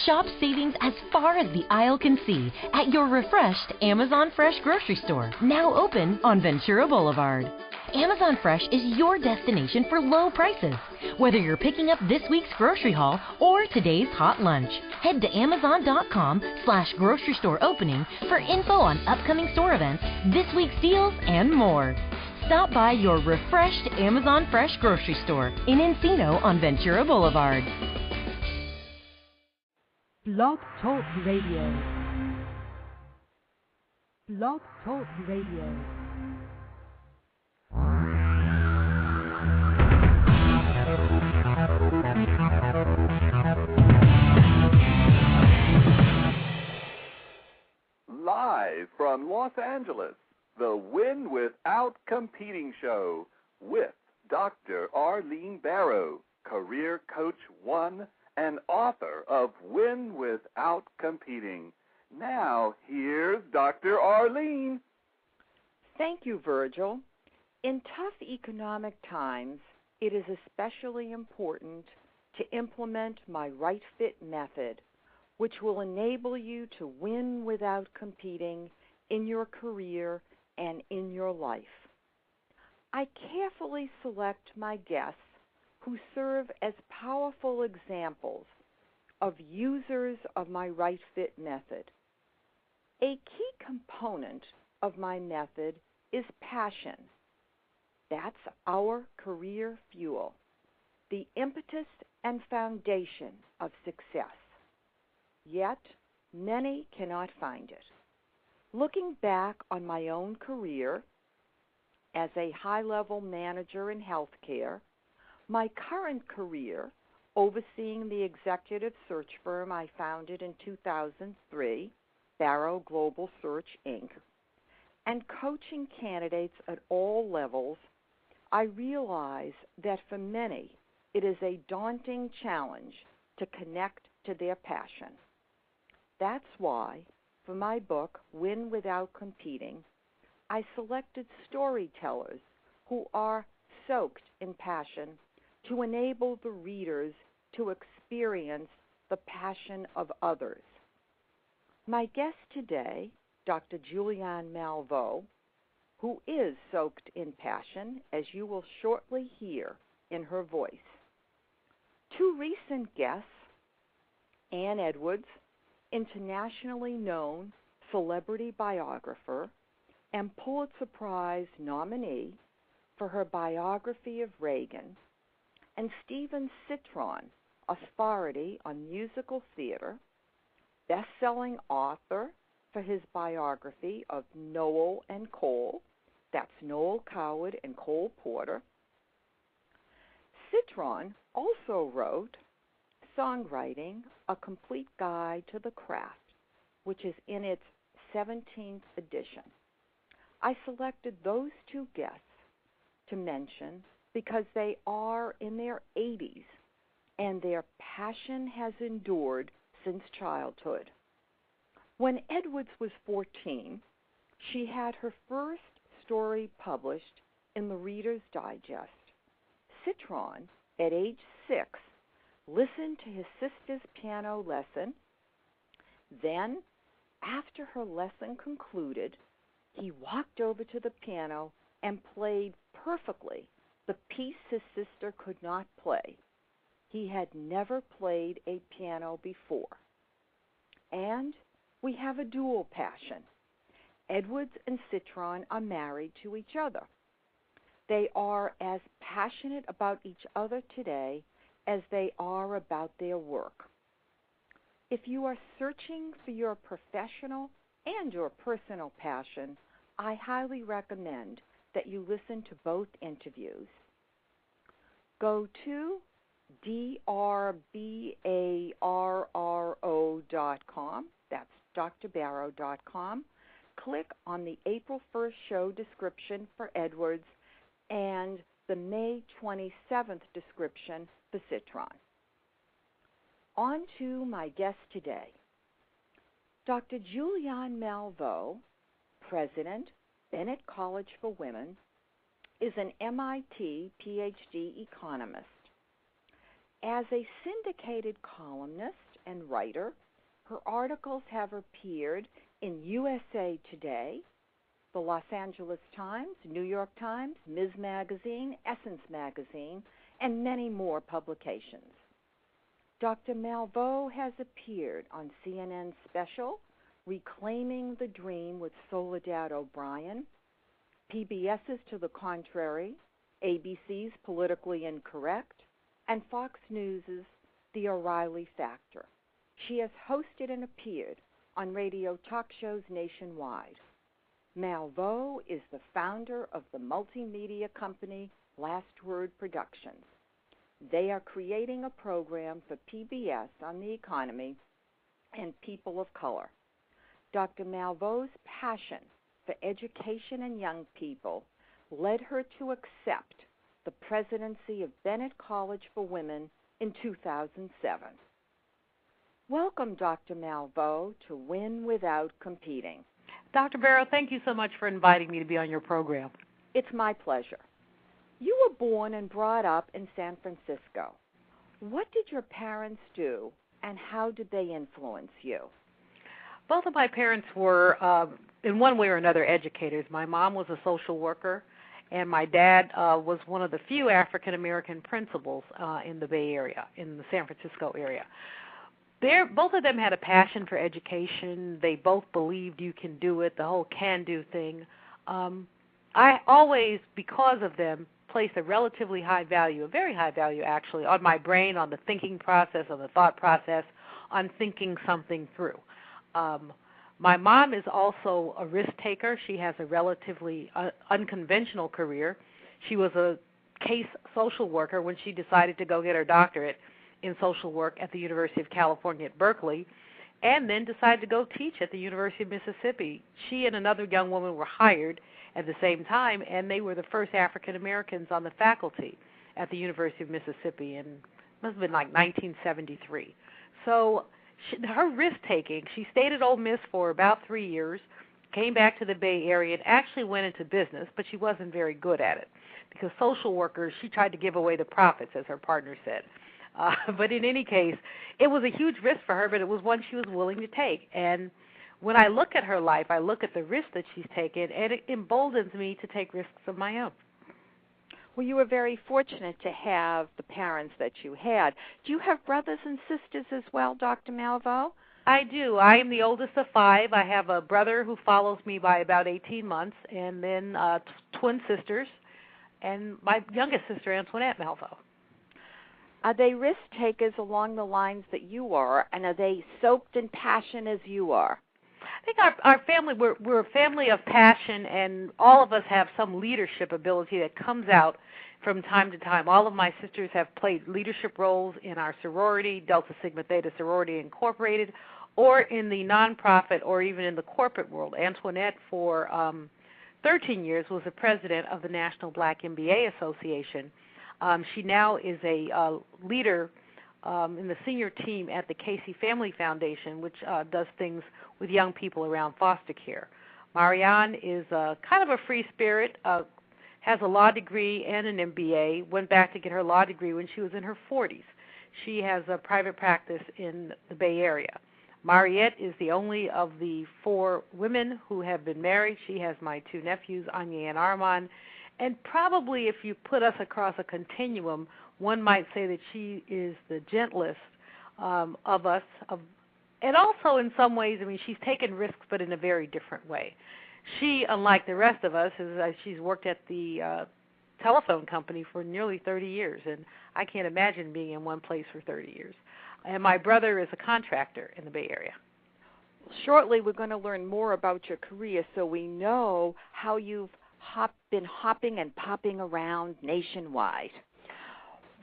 Shop savings as far as the aisle can see at your refreshed Amazon Fresh grocery store, now open on Ventura Boulevard. Amazon Fresh is your destination for low prices. Whether you're picking up this week's grocery haul or today's hot lunch, head to amazon.com/grocery store opening for info on upcoming store events, this week's deals, and more. Stop by your refreshed Amazon Fresh grocery store in Encino on Ventura Boulevard. Blog Talk Radio. Blog Talk Radio. Live from Los Angeles, the Win Without Competing Show with Dr. Arlene Barrow, Career Coach 1 and author of Win Without Competing. Now, here's Dr. Arlene. Thank you, Virgil. In tough economic times, it is especially important to implement my Right Fit method, which will enable you to win without competing in your career and in your life. I carefully select my guests who serve as powerful examples of users of my Right Fit method. A key component of my method is passion. That's our career fuel, the impetus and foundation of success. Yet, many cannot find it. Looking back on my own career as a high-level manager in healthcare, my current career overseeing the executive search firm I founded in 2003, Barrow Global Search, Inc., and coaching candidates at all levels, I realize that for many it is a daunting challenge to connect to their passion. That's why, for my book, Win Without Competing, I selected storytellers who are soaked in passion to enable the readers to experience the passion of others. My guest today, Dr. Julianne Malveaux, who is soaked in passion, as you will shortly hear in her voice. Two recent guests, Ann Edwards, internationally known celebrity biographer and Pulitzer Prize nominee for her biography of Reagan, and Stephen Citron, authority on musical theater, best-selling author for his biography of Noel and Cole, that's Noel Coward and Cole Porter. Citron also wrote Songwriting, A Complete Guide to the Craft, which is in its 17th edition. I selected those two guests to mention because they are in their 80s and their passion has endured since childhood. When Edwards was 14, she had her first story published in the Reader's Digest. Citron, at age 6, listened to his sister's piano lesson. Then, after her lesson concluded, he walked over to the piano and played perfectly the piece his sister could not play. He had never played a piano before. And we have a dual passion. Edwards and Citron are married to each other. They are as passionate about each other today as they are about their work. If you are searching for your professional and your personal passion, I highly recommend that you listen to both interviews. Go to drbarrow.com, that's drbarrow.com. Click on the April 1st show description for Edwards and the May 27th description for Citron. On to my guest today. Dr. Julianne Malveaux, President, Bennett College for Women, is an MIT PhD economist. As a syndicated columnist and writer. Her articles have appeared in USA Today, the Los Angeles Times, New York Times, Ms. Magazine, Essence Magazine, and many more publications. Dr. Malveaux has appeared on CNN's special, Reclaiming the Dream with Soledad O'Brien, PBS's To the Contrary, ABC's Politically Incorrect, and Fox News's The O'Reilly Factor. She has hosted and appeared on radio talk shows nationwide. Malveaux is the founder of the multimedia company Last Word Productions. They are creating a program for PBS on the economy and people of color. Dr. Malveaux's passion for education and young people led her to accept the presidency of Bennett College for Women in 2007. Welcome, Dr. Malveaux, to Win Without Competing. Dr. Barrow, thank you so much for inviting me to be on your program. It's my pleasure. You were born and brought up in San Francisco. What did your parents do, and how did they influence you? Both of my parents were, in one way or another, educators. My mom was a social worker, and my dad was one of the few African-American principals in the Bay Area, in the San Francisco area. Both of them had a passion for education. They both believed you can do it, the whole can-do thing. I always, because of them, placed a relatively high value, a very high value actually, on my brain, on the thinking process, on the thought process, on thinking something through. My mom is also a risk taker. She has a relatively unconventional career. She was a case social worker when she decided to go get her doctorate in social work at the University of California at Berkeley, and then decided to go teach at the University of Mississippi. She and another young woman were hired at the same time, and they were the first African Americans on the faculty at the University of Mississippi in, must have been like 1973. So her risk-taking, she stayed at Ole Miss for about 3 years, came back to the Bay Area, and actually went into business, but she wasn't very good at it because social workers, she tried to give away the profits, as her partner said. But in any case, it was a huge risk for her, but it was one she was willing to take. And when I look at her life, I look at the risk that she's taken, and it emboldens me to take risks of my own. Well, you were very fortunate to have the parents that you had. Do you have brothers and sisters as well, Dr. Malveaux? I do. I am the oldest of 5. I have a brother who follows me by about 18 months, and then twin sisters, and my youngest sister, Antoinette Malveaux. Are they risk takers along the lines that you are, and are they soaked in passion as you are? I think our family, we're a family of passion, and all of us have some leadership ability that comes out from time to time. All of my sisters have played leadership roles in our sorority, Delta Sigma Theta Sorority Incorporated, or in the nonprofit or even in the corporate world. Antoinette, for 13 years, was the president of the National Black MBA Association. She now is a leader in the senior team at the Casey Family Foundation, which does things with young people around foster care. Marianne is kind of a free spirit, has a law degree and an MBA, went back to get her law degree when she was in her 40s. She has a private practice in the Bay Area. Mariette is the only of the 4 women who have been married. She has my 2 nephews, Anya and Armand. And probably if you put us across a continuum, one might say that she is the gentlest of us. And also in some ways, I mean, she's taken risks, but in a very different way. She, unlike the rest of us, she's worked at the telephone company for nearly 30 years, and I can't imagine being in one place for 30 years. And my brother is a contractor in the Bay Area. Shortly, we're going to learn more about your career so we know how you've been hopping and popping around nationwide.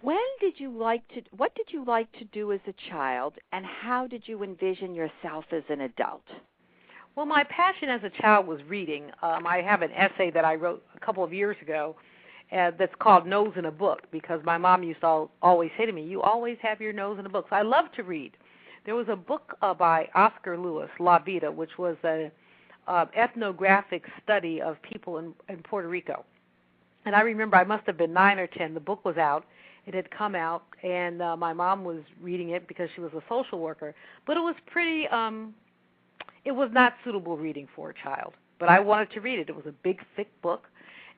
What did you like to do as a child, and how did you envision yourself as an adult? Well, my passion as a child was reading. I have an essay that I wrote a couple of years ago that's called Nose in a Book, because my mom used to always say to me, you always have your nose in a book. So I love to read. There was a book by Oscar Lewis, La Vida, which was an ethnographic study of people in Puerto Rico. And I remember I must have been 9 or 10. The book was out. It had come out, and my mom was reading it because she was a social worker. But it was pretty, it was not suitable reading for a child. But I wanted to read it. It was a big, thick book,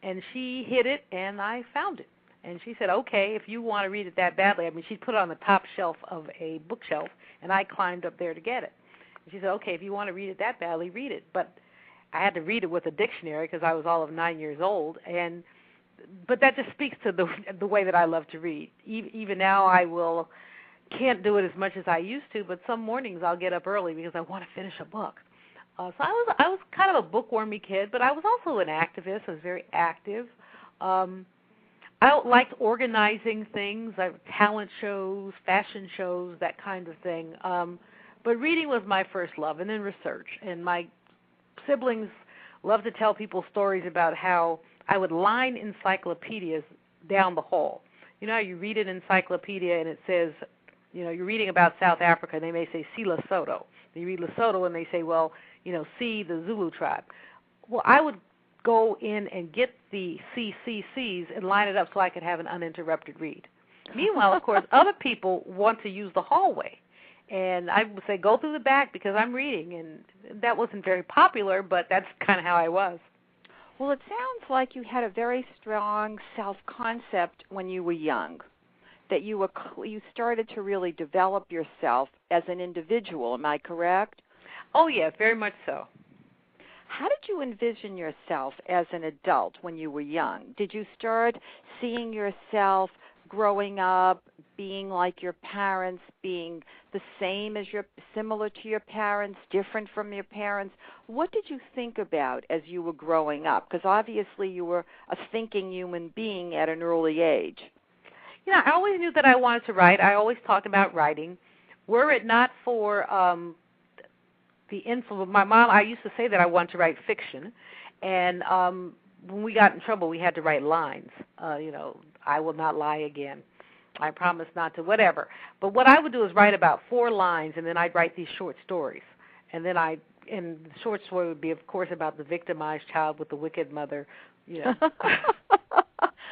and she hid it, and I found it. And she said, okay, if you want to read it that badly, I mean, she put it on the top shelf of a bookshelf, and I climbed up there to get it. And she said, okay, if you want to read it that badly, read it. But I had to read it with a dictionary because I was all of 9 years old. But that just speaks to the way that I love to read. Even now can't do it as much as I used to, but some mornings I'll get up early because I want to finish a book. So I was kind of a bookwormy kid, but I was also an activist. I was very active. I liked organizing things, talent shows, fashion shows, that kind of thing. But reading was my first love, and then research. And my siblings love to tell people stories about how I would line encyclopedias down the hall. You know how you read an encyclopedia and it says, you know, you're reading about South Africa, and they may say, see Lesotho. You read Lesotho, and they say, well, you know, see the Zulu tribe. Well, I would go in and get the CCCs and line it up so I could have an uninterrupted read. Meanwhile, of course, other people want to use the hallway. And I would say, go through the back because I'm reading. And that wasn't very popular, but that's kind of how I was. Well, it sounds like you had a very strong self-concept when you were young, that you started to really develop yourself as an individual. Am I correct? Oh, yes, very much so. How did you envision yourself as an adult when you were young? Did you start seeing yourself growing up, being like your parents, being the same as similar to your parents, different from your parents? What did you think about as you were growing up? Because obviously you were a thinking human being at an early age. You know, I always knew that I wanted to write. I always talked about writing. Were it not for the influence, my mom, I used to say that I wanted to write fiction, and when we got in trouble, we had to write lines. You know, I will not lie again. I promise not to, whatever. But what I would do is write about 4 lines, and then I'd write these short stories. And then and the short story would be, of course, about the victimized child with the wicked mother. You know.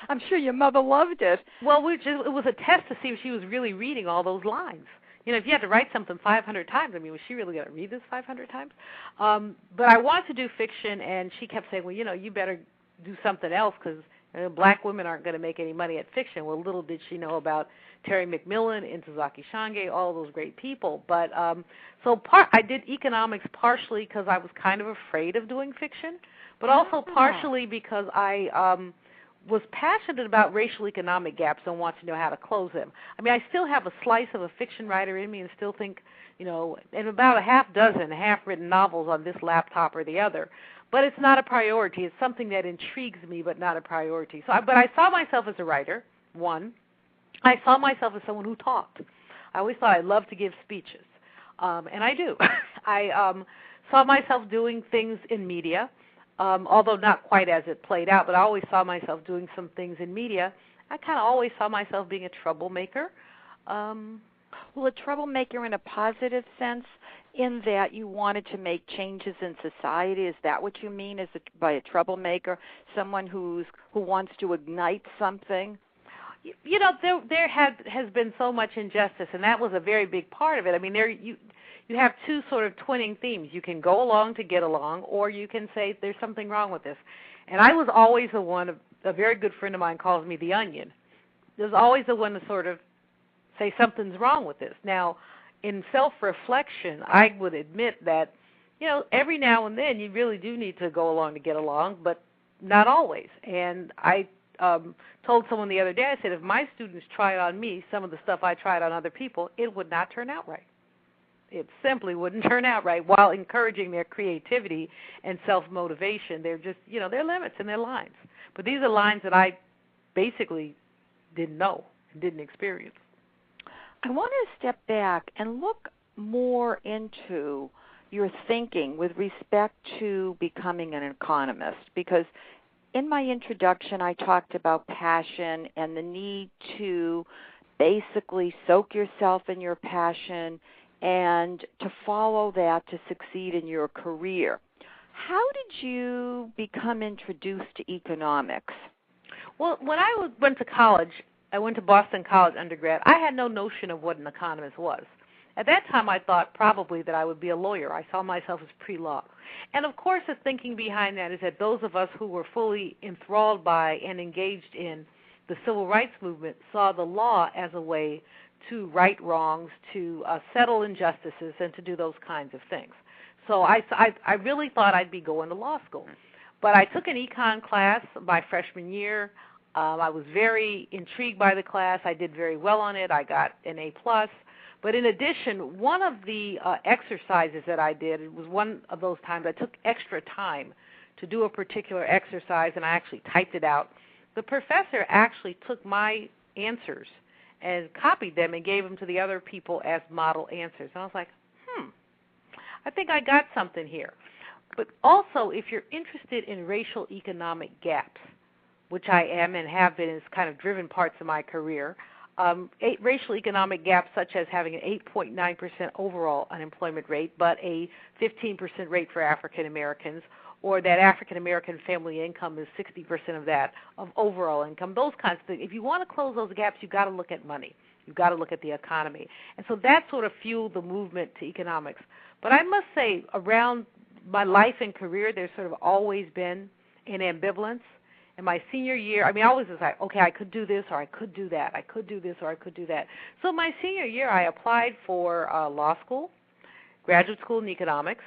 I'm sure your mother loved it. Well, it was a test to see if she was really reading all those lines. You know, if you had to write something 500 times, I mean, was she really going to read this 500 times? But I wanted to do fiction, and she kept saying, well, you know, you better do something else because black women aren't going to make any money at fiction. Well, little did she know about Terry McMillan, Ntozake Shange, all those great people. But I did economics partially because I was kind of afraid of doing fiction, but also partially because I was passionate about racial economic gaps and want to know how to close them. I mean, I still have a slice of a fiction writer in me and still think, you know, and about a half-written novels on this laptop or the other. But it's not a priority. It's something that intrigues me, but not a priority. But I saw myself as a writer, one. I saw myself as someone who talked. I always thought I loved to give speeches, and I do. I saw myself doing things in media, although not quite as it played out, but I always saw myself doing some things in media. I kind of always saw myself being a troublemaker. Well, a troublemaker in a positive sense, in that you wanted to make changes in society. Is that what you mean by a troublemaker? Someone who wants to ignite something? You know, there has been so much injustice, and that was a very big part of it. I mean, you have 2 sort of twinning themes. You can go along to get along, or you can say there's something wrong with this. And I was always the one, a very good friend of mine calls me the onion. There's always the one to sort of say something's wrong with this. Now, in self-reflection, I would admit that, you know, every now and then you really do need to go along to get along, but not always. And I told someone the other day, I said, if my students tried on me some of the stuff I tried on other people, it would not turn out right. It simply wouldn't turn out right. While encouraging their creativity and self-motivation, they're just, you know, their limits and their lines. But these are lines that I basically didn't know, didn't experience. I want to step back and look more into your thinking with respect to becoming an economist, because in my introduction I talked about passion and the need to basically soak yourself in your passion and to follow that to succeed in your career. How did you become introduced to economics? Well, when I went to college, I went to Boston College undergrad. I had no notion of what an economist was. At that time, I thought probably that I would be a lawyer. I saw myself as pre-law. And, of course, the thinking behind that is that those of us who were fully enthralled by and engaged in the civil rights movement saw the law as a way to right wrongs, to settle injustices, and to do those kinds of things. So I really thought I'd be going to law school. But I took an econ class my freshman year. I was very intrigued by the class. I did very well on it. I got an A+. But in addition, one of the exercises that I did, it was one of those times I took extra time to do a particular exercise, and I actually typed it out. The professor actually took my answers and copied them and gave them to the other people as model answers. And I was like, I think I got something here. But also, if you're interested in racial economic gaps, which I am and have been as kind of driven parts of my career, racial economic gaps such as having an 8.9% overall unemployment rate, but a 15% rate for African Americans, or that African American family income is 60% of that of overall income, those kinds of things. If you want to close those gaps, you've got to look at money. You've got to look at the economy. And so that sort of fueled the movement to economics. But I must say, around my life and career, there's sort of always been an ambivalence. In my senior year, I always was like, okay, I could do this or I could do that. I could do this or I could do that. So my senior year, I applied for law school, graduate school in economics,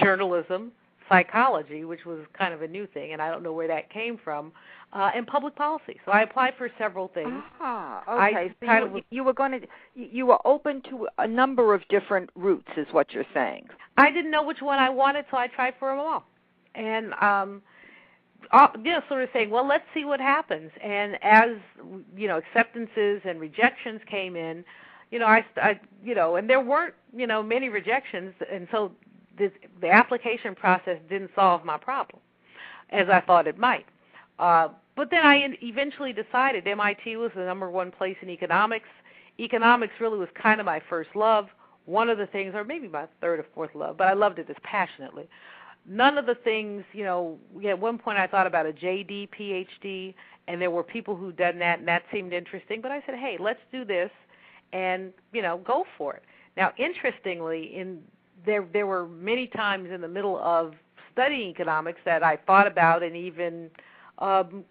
journalism, psychology, which was kind of a new thing, and I don't know where that came from, and public policy. So I applied for several things. Okay. So you were open to a number of different routes, is what you're saying. I didn't know which one I wanted, so I tried for them all. And sort of saying, well, let's see what happens. And as acceptances and rejections came in, and there weren't many rejections, and so the application process didn't solve my problem as I thought it might. But then I eventually decided MIT was the number one place in economics. Economics really was kind of my first love. One of the things, or maybe my third or fourth love, but I loved it as passionately. None of the things, at one point I thought about a JD, PhD, and there were people who'd done that, and that seemed interesting. But I said, hey, let's do this and, go for it. Now, interestingly, there were many times in the middle of studying economics that I thought about and even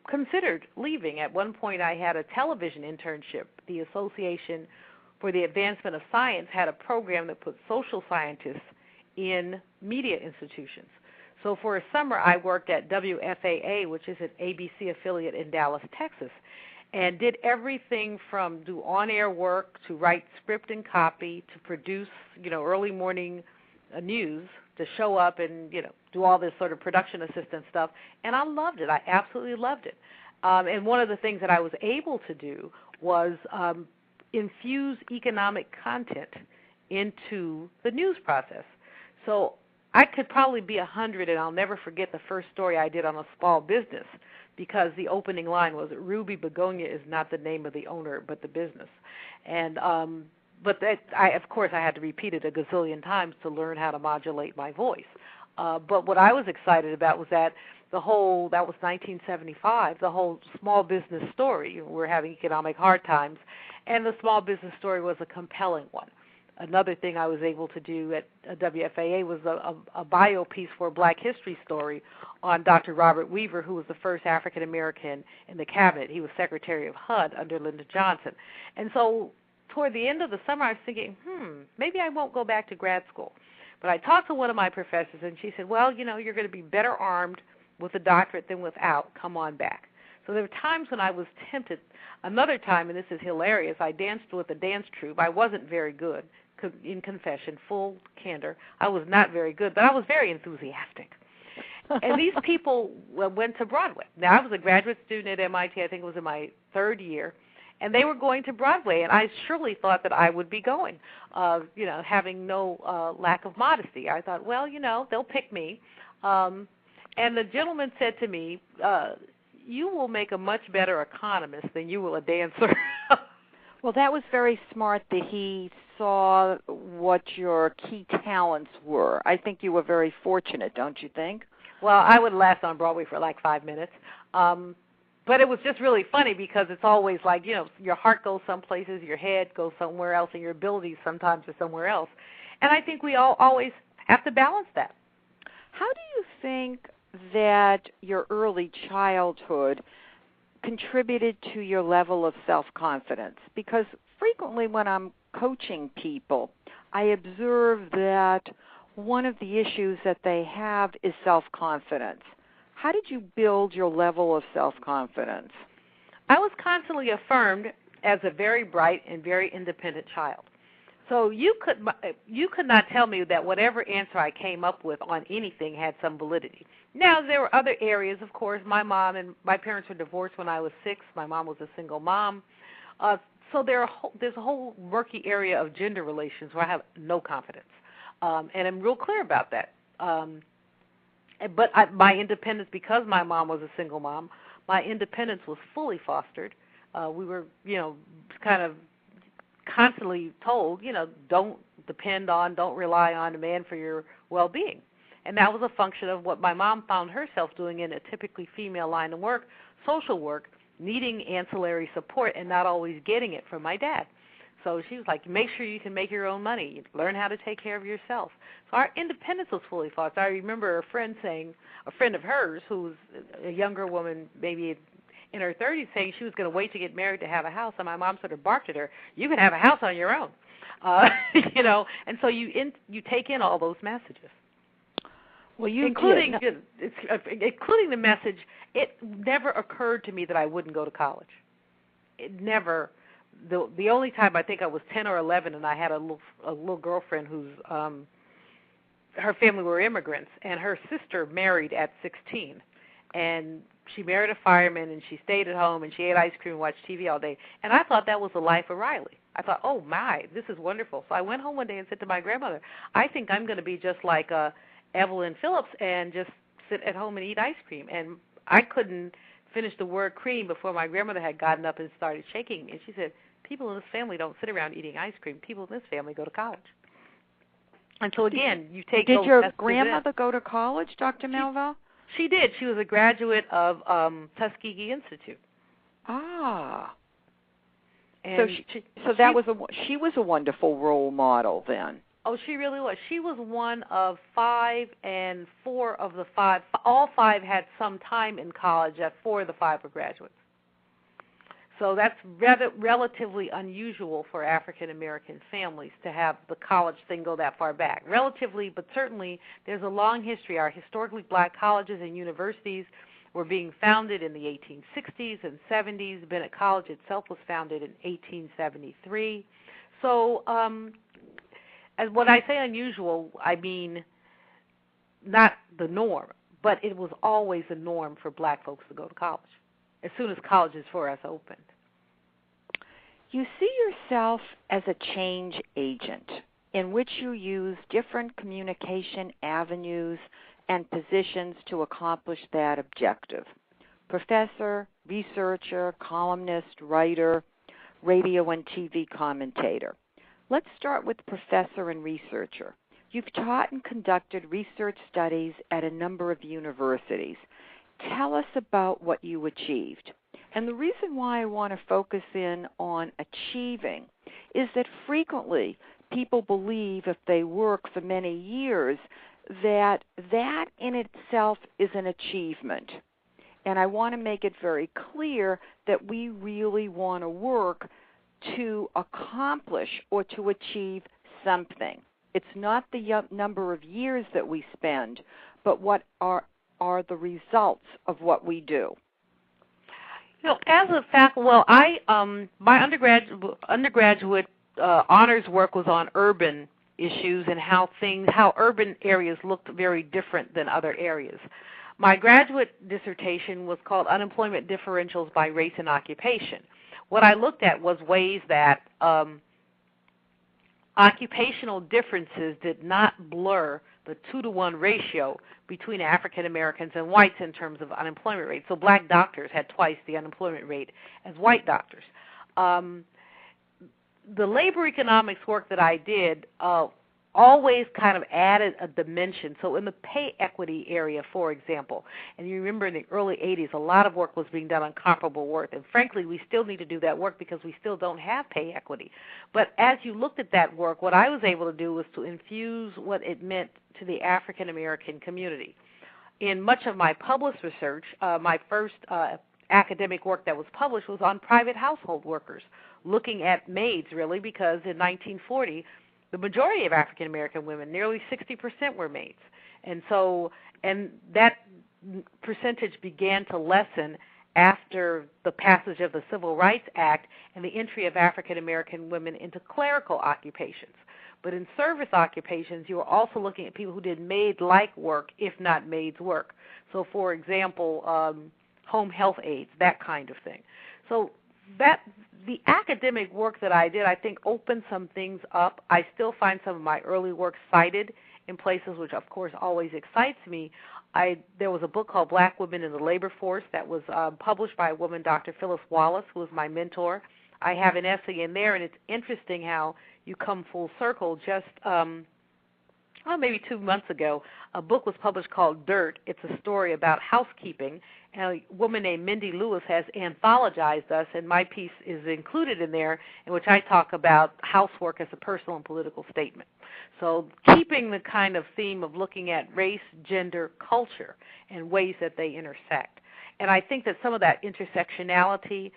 considered leaving. At one point I had a television internship. The Association for the Advancement of Science had a program that put social scientists in media institutions. So for a summer, I worked at WFAA, which is an ABC affiliate in Dallas, Texas, and did everything from do on-air work to write script and copy to produce, early morning news, to show up and, do all this sort of production assistant stuff. And I loved it. I absolutely loved it. And one of the things that I was able to do was infuse economic content into the news process. So I could probably be 100, and I'll never forget the first story I did on a small business, because the opening line was, Ruby Begonia is not the name of the owner, but the business. And but that, of course, I had to repeat it a gazillion times to learn how to modulate my voice. But what I was excited about was that that was 1975, the whole small business story. We're having economic hard times, and the small business story was a compelling one. Another thing I was able to do at WFAA was a bio piece for a Black History story on Dr. Robert Weaver, who was the first African-American in the cabinet. He was Secretary of HUD under Lyndon Johnson. And so toward the end of the summer, I was thinking, maybe I won't go back to grad school. But I talked to one of my professors, and she said, well, you're going to be better armed with a doctorate than without. Come on back. So there were times when I was tempted. Another time, and this is hilarious, I danced with a dance troupe. I wasn't very good. In confession, full candor, I was not very good, but I was very enthusiastic. And these people went to Broadway. Now, I was a graduate student at MIT. I think it was in my third year, and they were going to Broadway, and I surely thought that I would be going, having no lack of modesty. I thought, well, they'll pick me. And the gentleman said to me, you will make a much better economist than you will a dancer. Well, that was very smart that he saw what your key talents were. I think you were very fortunate, don't you think? Well, I would last on Broadway for like 5 minutes. But it was just really funny because it's always like, your heart goes some places, your head goes somewhere else, and your abilities sometimes are somewhere else. And I think we all always have to balance that. How do you think that your early childhood contributed to your level of self-confidence? Because frequently when I'm coaching people, I observe that one of the issues that they have is self-confidence. How did you build your level of self-confidence? I was constantly affirmed as a very bright and very independent child. So you could not tell me that whatever answer I came up with on anything had some validity. Now, there were other areas, of course. My mom and my parents were divorced when I was 6. My mom was a single mom. So there's a whole murky area of gender relations where I have no confidence. And I'm real clear about that. But my independence, because my mom was a single mom, my independence was fully fostered. We were, kind of constantly told, don't rely on a man for your well-being. And that was a function of what my mom found herself doing in a typically female line of work, social work, needing ancillary support and not always getting it from my dad. So she was like, make sure you can make your own money. Learn how to take care of yourself. So our independence was fully fostered. I remember a friend of hers who was a younger woman, maybe in her 30s, saying she was going to wait to get married to have a house, and my mom sort of barked at her, you can have a house on your own. And so you take in all those messages. Well, including the message, it never occurred to me that I wouldn't go to college. It never. The only time I think I was 10 or 11, and I had a little girlfriend whose her family were immigrants, and her sister married at 16, and she married a fireman, and she stayed at home, and she ate ice cream and watched TV all day. And I thought that was the life of Riley. I thought, oh, my, this is wonderful. So I went home one day and said to my grandmother, I think I'm going to be just like Evelyn Phillips and just sit at home and eat ice cream. And I couldn't finish the word cream before my grandmother had gotten up and started shaking me. And she said, people in this family don't sit around eating ice cream. People in this family go to college. And so, again, you take those. Did your grandmother go to college, Dr. Malveaux? She did. She was a graduate of Tuskegee Institute. Ah. And she was a wonderful role model then. Oh, she really was. She was one of 5, and 4 of the 5, all 5 had some time in college. 4 of the 5 were graduates. So that's relatively unusual for African-American families to have the college thing go that far back. Relatively, but certainly there's a long history. Our historically black colleges and universities were being founded in the 1860s and 70s. Bennett College itself was founded in 1873. So as when I say unusual, I mean not the norm, but it was always the norm for black folks to go to college as soon as colleges for us opened. You see yourself as a change agent in which you use different communication avenues and positions to accomplish that objective. Professor, researcher, columnist, writer, radio and TV commentator. Let's start with professor and researcher. You've taught and conducted research studies at a number of universities. Tell us about what you achieved. And the reason why I want to focus in on achieving is that frequently people believe if they work for many years that in itself is an achievement. And I want to make it very clear that we really want to work to accomplish or to achieve something. It's not the number of years that we spend, but what are the results of what we do. As a faculty, my undergraduate honors work was on urban issues and how urban areas looked very different than other areas. My graduate dissertation was called Unemployment Differentials by Race and Occupation. What I looked at was ways that occupational differences did not blur the 2-to-1 ratio between African Americans and whites in terms of unemployment rate. So black doctors had twice the unemployment rate as white doctors. The labor economics work that I did always kind of added a dimension. So in the pay equity area, for example, and you remember in the early 80s, a lot of work was being done on comparable work. And frankly, we still need to do that work because we still don't have pay equity. But as you looked at that work, what I was able to do was to infuse what it meant to the African American community. In much of my published research, my first academic work that was published was on private household workers, looking at maids, really, because in 1940, the majority of African American women, nearly 60%, were maids. And that percentage began to lessen after the passage of the Civil Rights Act and the entry of African American women into clerical occupations. But in service occupations, you were also looking at people who did maid-like work, if not maid's work. So, for example, home health aides, that kind of thing. So the academic work that I did, I think, opened some things up. I still find some of my early work cited in places, which, of course, always excites me. There was a book called Black Women in the Labor Force that was published by a woman, Dr. Phyllis Wallace, who was my mentor. I have an essay in there, and it's interesting how you come full circle. Just maybe 2 months ago, a book was published called Dirt. It's a story about housekeeping, and a woman named Mindy Lewis has anthologized us, and my piece is included in there, in which I talk about housework as a personal and political statement. So keeping the kind of theme of looking at race, gender, culture, and ways that they intersect. And I think that some of that intersectionality,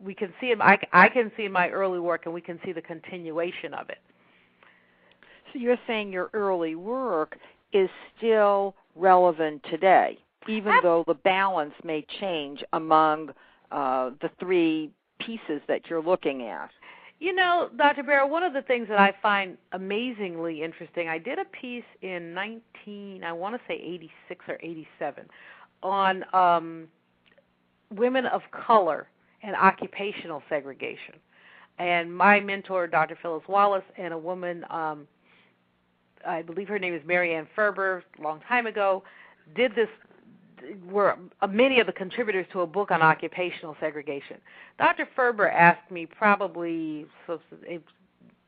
we can see, I can see in my early work, and we can see the continuation of it. So you're saying your early work is still relevant today, even though the balance may change among the three pieces that you're looking at. You know, Dr. Barrow, one of the things that I find amazingly interesting, I did a piece in 86 or 87, on women of color and occupational segregation. And my mentor, Dr. Phyllis Wallace, and a woman, I believe her name is Mary Ann Ferber, a long time ago, did this, were many of the contributors to a book on occupational segregation. Dr. Ferber asked me probably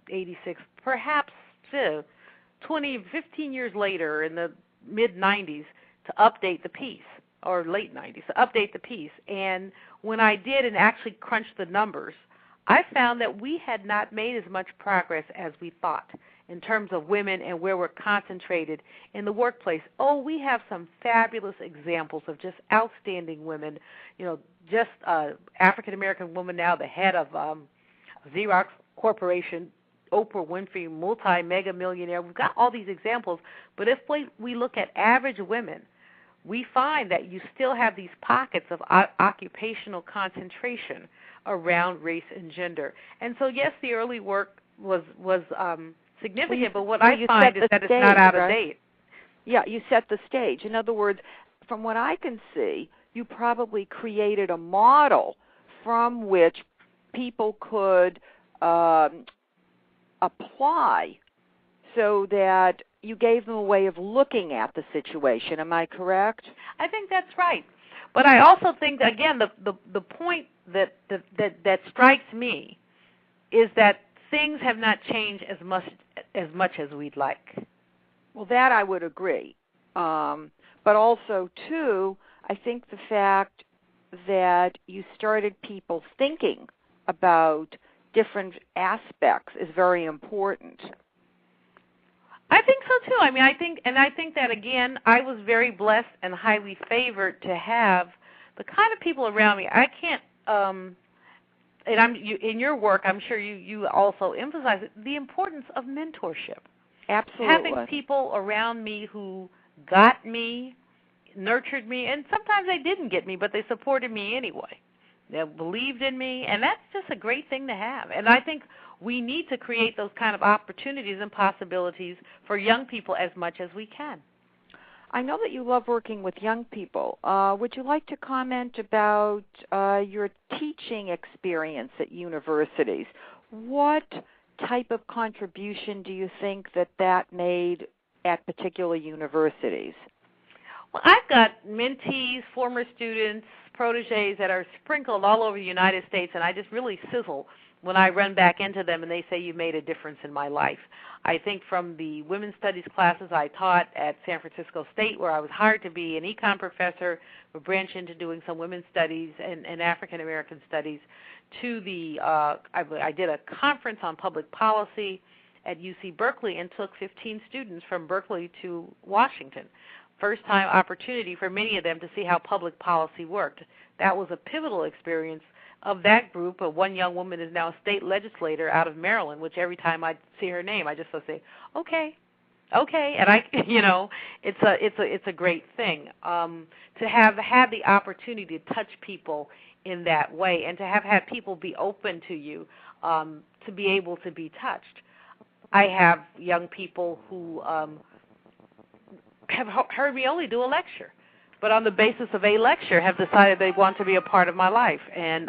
86, perhaps 15 years later in the mid-90s to update the piece, or late 90s, to update the piece. And when I did and actually crunched the numbers, I found that we had not made as much progress as we thought in terms of women and where we're concentrated in the workplace. Oh, we have some fabulous examples of just outstanding women. You know, just African-American woman now, the head of Xerox Corporation, Oprah Winfrey, multi-mega millionaire. We've got all these examples. But if we look at average women, we find that you still have these pockets of occupational concentration around race and gender. And so, yes, the early work was significant, but what I find is that it's not out of date. Yeah, you set the stage. In other words, from what I can see, you probably created a model from which people could apply so that you gave them a way of looking at the situation. Am I correct? I think that's right. But I also think, again, the point that strikes me is that things have not changed as much as we'd like. Well, that I would agree. But also, too, I think the fact that you started people thinking about different aspects is very important. I think so, too. I mean, I think that, again, I was very blessed and highly favored to have the kind of people around me. I can't in your work, I'm sure you also emphasize it, the importance of mentorship. Absolutely. Having people around me who got me, nurtured me, and sometimes they didn't get me, but they supported me anyway. They believed in me, and that's just a great thing to have. And I think we need to create those kind of opportunities and possibilities for young people as much as we can. I know that you love working with young people. Would you like to comment about your teaching experience at universities? What type of contribution do you think that made at particular universities? Well, I've got mentees, former students, protégés that are sprinkled all over the United States, and I just really sizzle when I run back into them and they say you made a difference in my life. I think from the women's studies classes I taught at San Francisco State, where I was hired to be an econ professor, would branch into doing some women's studies and African American studies, to the I did a conference on public policy at UC Berkeley and took 15 students from Berkeley to Washington. First-time opportunity for many of them to see how public policy worked. That was a pivotal experience of that group. One young woman is now a state legislator out of Maryland, which every time I see her name, I just say, okay, and I, it's a great thing to have had the opportunity to touch people in that way, and to have had people be open to you, to be able to be touched. I have young people who have heard me only do a lecture, but on the basis of a lecture have decided they want to be a part of my life, and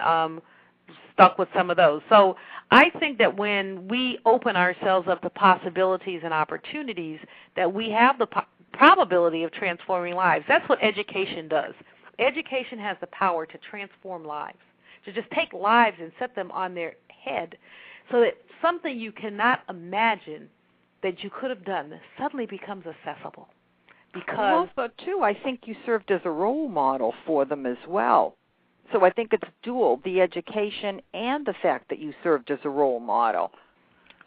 stuck with some of those. So I think that when we open ourselves up to possibilities and opportunities, that we have the probability of transforming lives. That's what education does. Education has the power to transform lives, to just take lives and set them on their head, so that something you cannot imagine that you could have done suddenly becomes accessible. Because also, too, I think you served as a role model for them as well. So I think it's dual, the education and the fact that you served as a role model.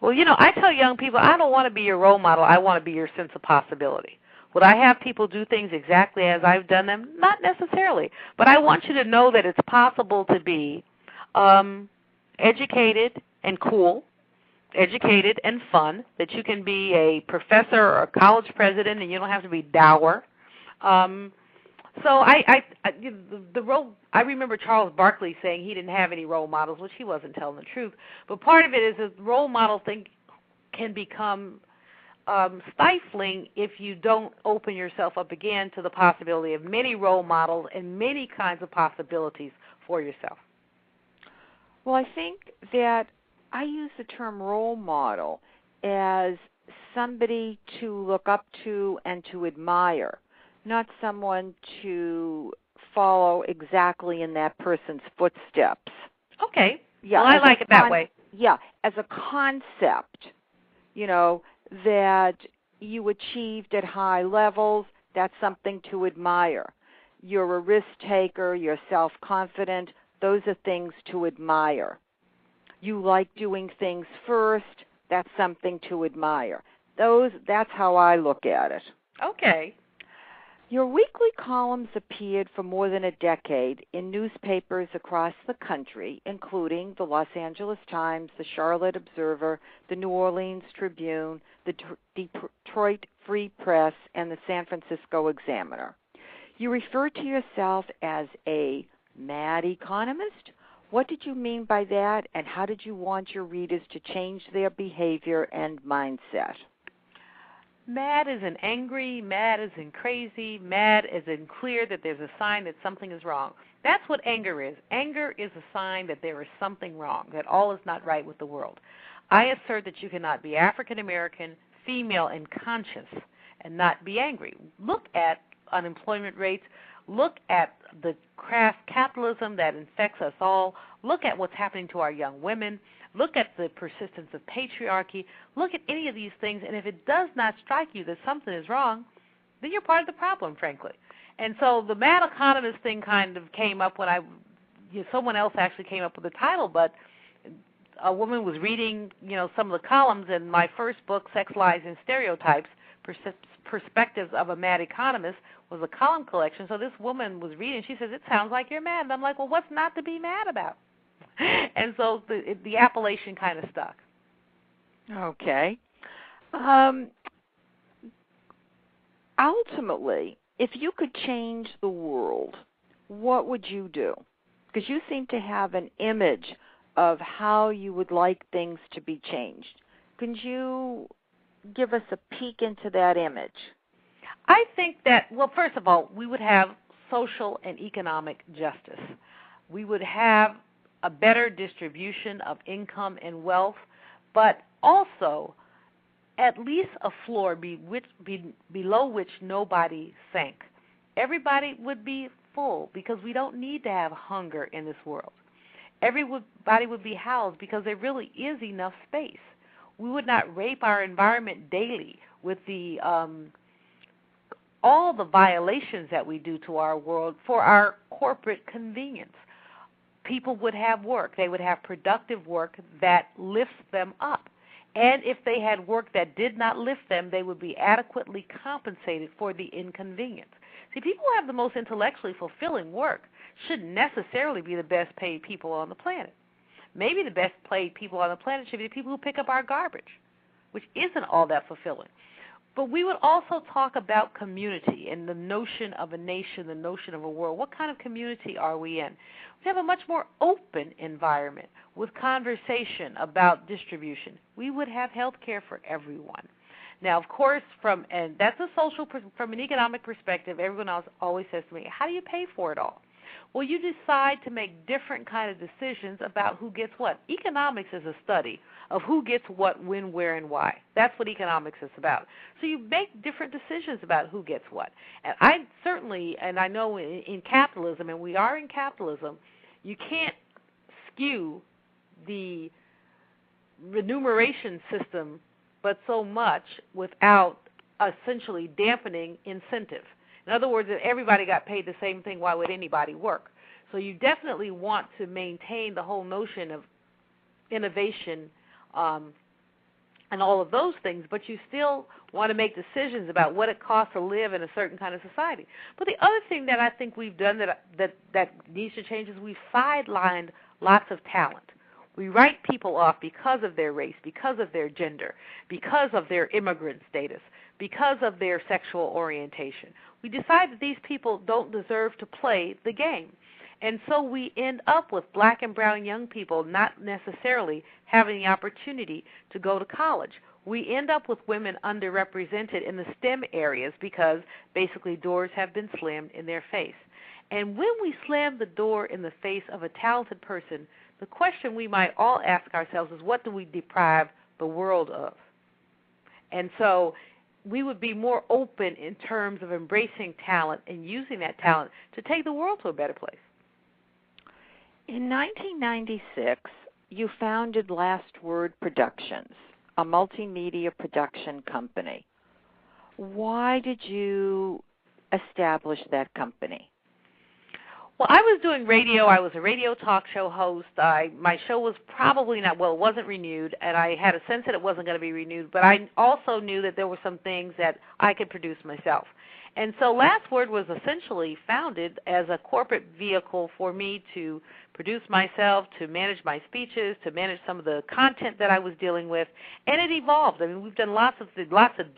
Well, I tell young people, I don't want to be your role model. I want to be your sense of possibility. Would I have people do things exactly as I've done them? Not necessarily. But I want you to know that it's possible to be educated and cool, educated and fun, that you can be a professor or a college president and you don't have to be dour. So I remember Charles Barkley saying he didn't have any role models, which he wasn't telling the truth. But part of it is that the role model thing can become stifling if you don't open yourself up again to the possibility of many role models and many kinds of possibilities for yourself. Well, I think that I use the term role model as somebody to look up to and to admire, not someone to follow exactly in that person's footsteps. Okay. Yeah, well, I like it that way. Yeah, as a concept, that you achieved at high levels, that's something to admire. You're a risk taker, you're self-confident, those are things to admire. You like doing things first, that's something to admire. That's how I look at it. Okay. Your weekly columns appeared for more than a decade in newspapers across the country, including the Los Angeles Times, the Charlotte Observer, the New Orleans Tribune, the Detroit Free Press, and the San Francisco Examiner. You refer to yourself as a mad economist. What did you mean by that, and how did you want your readers to change their behavior and mindset? Mad as in angry, mad as in crazy, mad as in clear that there's a sign that something is wrong. That's what anger is. Anger is a sign that there is something wrong, that all is not right with the world. I assert that you cannot be African American, female, and conscious and not be angry. Look at unemployment rates. Look at the crass capitalism that infects us all. Look at what's happening to our young women. Look at the persistence of patriarchy. Look at any of these things, and if it does not strike you that something is wrong, then you're part of the problem, frankly. And so the mad economist thing kind of came up when someone else actually came up with the title, but a woman was reading, some of the columns in my first book, Sex, Lies, and Stereotypes, Perspectives of a Mad Economist, was a column collection. So this woman was reading. She says, it sounds like you're mad. And I'm like, well, what's not to be mad about? And so the appellation kind of stuck. Okay. Ultimately, if you could change the world, what would you do? Because you seem to have an image of how you would like things to be changed. Could you give us a peek into that image? I think that, well, first of all, we would have social and economic justice. We would have a better distribution of income and wealth, but also at least a floor below which nobody sank. Everybody would be full because we don't need to have hunger in this world. everybody would be housed because there really is enough space. We would not rape our environment daily with the all the violations that we do to our world for our corporate convenience. People would have work. They would have productive work that lifts them up. And if they had work that did not lift them, they would be adequately compensated for the inconvenience. See, people who have the most intellectually fulfilling work shouldn't necessarily be the best paid people on the planet. Maybe the best paid people on the planet should be the people who pick up our garbage, which isn't all that fulfilling. But we would also talk about community and the notion of a nation, the notion of a world. What kind of community are we in? We have a much more open environment with conversation about distribution. We would have health care for everyone. Now, of course, from an economic perspective, everyone else always says to me, how do you pay for it all? Well, you decide to make different kind of decisions about who gets what. Economics is a study of who gets what, when, where, and why. That's what economics is about. So you make different decisions about who gets what. And I certainly, and I know in capitalism, and we are in capitalism, you can't skew the remuneration system but so much without essentially dampening incentive. In other words, if everybody got paid the same thing, why would anybody work? So you definitely want to maintain the whole notion of innovation and all of those things, but you still want to make decisions about what it costs to live in a certain kind of society. But the other thing that I think we've done that needs to change is we've sidelined lots of talent. We write people off because of their race, because of their gender, because of their immigrant status, because of their sexual orientation. We decide that these people don't deserve to play the game. And so we end up with black and brown young people not necessarily having the opportunity to go to college. We end up with women underrepresented in the STEM areas because basically doors have been slammed in their face. And when we slam the door in the face of a talented person, the question we might all ask ourselves is, what do we deprive the world of? And so we would be more open in terms of embracing talent and using that talent to take the world to a better place. In 1996, you founded Last Word Productions, a multimedia production company. Why did you establish that company? Well, I was doing radio. I was a radio talk show host. My show was probably not, well, it wasn't renewed, and I had a sense that it wasn't going to be renewed, but I also knew that there were some things that I could produce myself. And so Last Word was essentially founded as a corporate vehicle for me to produce myself, to manage my speeches, to manage some of the content that I was dealing with, and it evolved. I mean, we've done lots of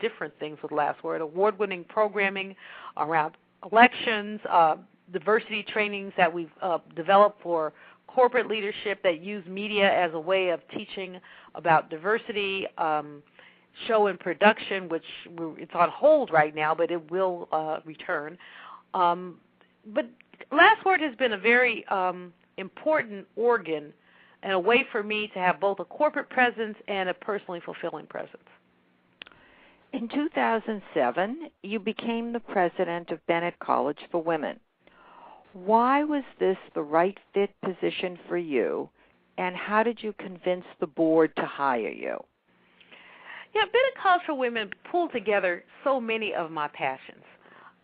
different things with Last Word, award-winning programming around elections, diversity trainings that we've developed for corporate leadership that use media as a way of teaching about diversity, show and production, which it's on hold right now, but it will return. But Last Word has been a very important organ and a way for me to have both a corporate presence and a personally fulfilling presence. In 2007, you became the president of Bennett College for Women. Why was this the right fit position for you, and how did you convince the board to hire you? Yeah, Bennett College for Women pulled together so many of my passions.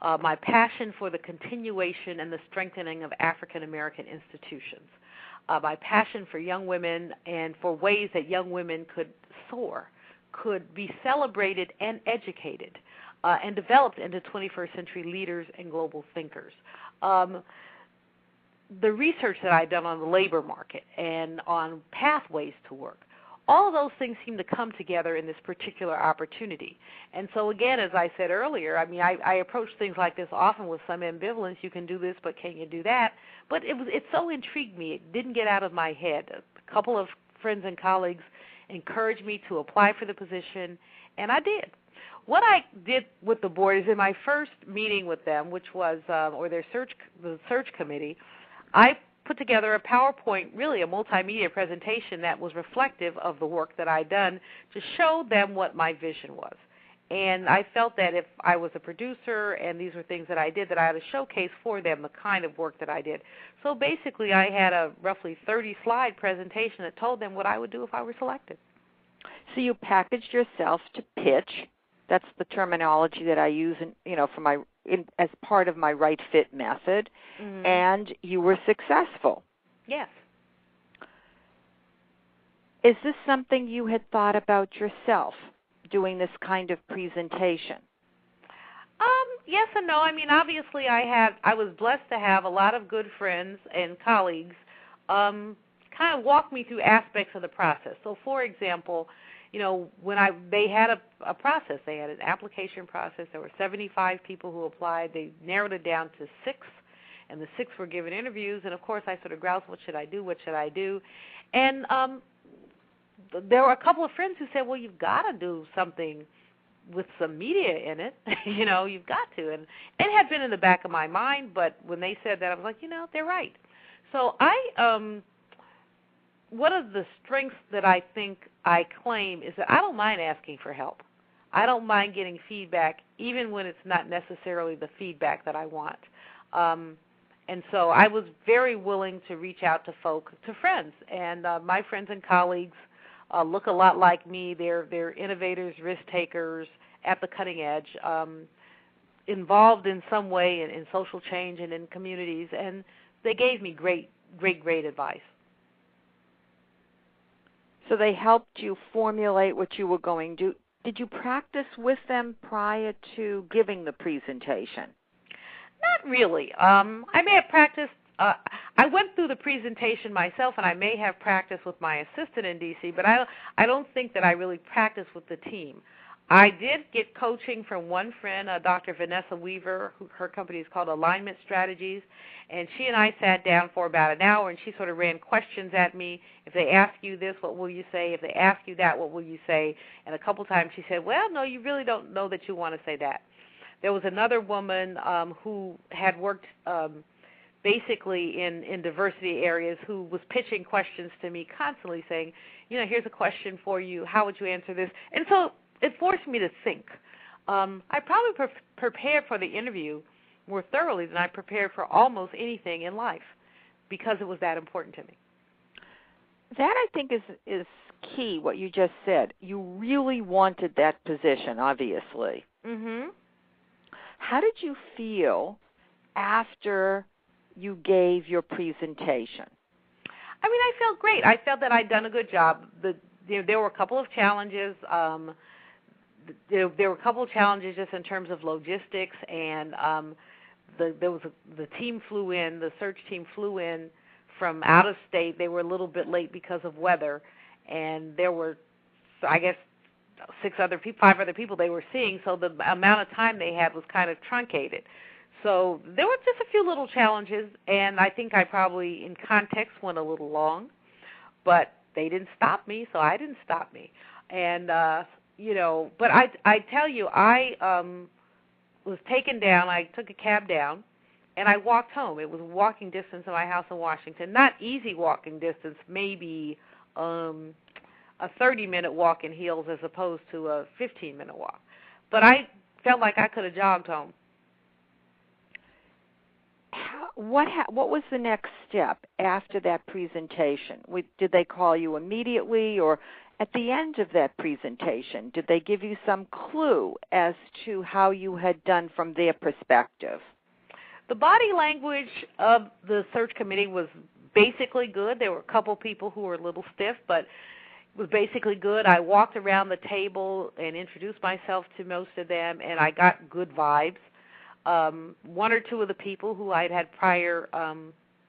My passion for the continuation and the strengthening of African American institutions, my passion for young women and for ways that young women could soar, could be celebrated and educated, and developed into 21st century leaders and global thinkers. The research that I've done on the labor market and on pathways to work, all of those things seem to come together in this particular opportunity. And so, again, as I said earlier, I mean, I approach things like this often with some ambivalence. You can do this, but can you do that? But it so intrigued me. It didn't get out of my head. A couple of friends and colleagues encouraged me to apply for the position, and I did. What I did with the board is in my first meeting with them, which was, the search committee, I put together a PowerPoint, really a multimedia presentation that was reflective of the work that I'd done to show them what my vision was. And I felt that if I was a producer and these were things that I did, that I had to showcase for them the kind of work that I did. So basically I had a roughly 30-slide presentation that told them what I would do if I were selected. So you packaged yourself to pitch. That's the terminology that I use as part of my right fit method. Mm-hmm. And you were successful. Yes. Is this something you had thought about yourself, doing this kind of presentation? Yes and no. I mean, obviously I was blessed to have a lot of good friends and colleagues kind of walk me through aspects of the process. So, for example, when they had a process, they had an application process. There were 75 people who applied. They narrowed it down to 6, and the 6 were given interviews. And, of course, I sort of groused, what should I do? And there were a couple of friends who said, well, you've got to do something with some media in it. You've got to. And it had been in the back of my mind, but when they said that, I was like, they're right. So one of the strengths that I think I claim is that I don't mind asking for help. I don't mind getting feedback, even when it's not necessarily the feedback that I want. And so I was very willing to reach out to friends. And my friends and colleagues look a lot like me. They're innovators, risk takers, at the cutting edge, involved in some way in social change and in communities. And they gave me great advice. So they helped you formulate what you were going to do. Did you practice with them prior to giving the presentation? Not really. I may have practiced. I went through the presentation myself, and I may have practiced with my assistant in D.C., but I don't think that I really practiced with the team. I did get coaching from one friend, Dr. Vanessa Weaver. Her company is called Alignment Strategies, and she and I sat down for about an hour, and she sort of ran questions at me. If they ask you this, what will you say? If they ask you that, what will you say? And a couple times she said, well, no, you really don't know that you want to say that. There was another woman who had worked basically in diversity areas who was pitching questions to me constantly saying, here's a question for you. How would you answer this? And so it forced me to think. I probably prepared for the interview more thoroughly than I prepared for almost anything in life because it was that important to me. That, I think, is key, what you just said. You really wanted that position, obviously. Mm-hmm. How did you feel after you gave your presentation? I mean, I felt great. I felt that I'd done a good job. There were a couple of challenges. There were a couple of challenges just in terms of logistics, and the team flew in. The search team flew in from out of state. They were a little bit late because of weather, and there were, I guess, 5 other people they were seeing. So the amount of time they had was kind of truncated. So there were just a few little challenges, and I think I probably, in context, went a little long, but they didn't stop me, so I didn't stop me. And but I tell you, I was taken down. I took a cab down, and I walked home. It was walking distance to my house in Washington. Not easy walking distance, maybe a 30-minute walk in heels as opposed to a 15-minute walk. But I felt like I could have jogged home. What was the next step after that presentation? Did they call you immediately, or at the end of that presentation, did they give you some clue as to how you had done from their perspective? The body language of the search committee was basically good. There were a couple people who were a little stiff, but it was basically good. I walked around the table and introduced myself to most of them, and I got good vibes. One or two of the people who I'd had prior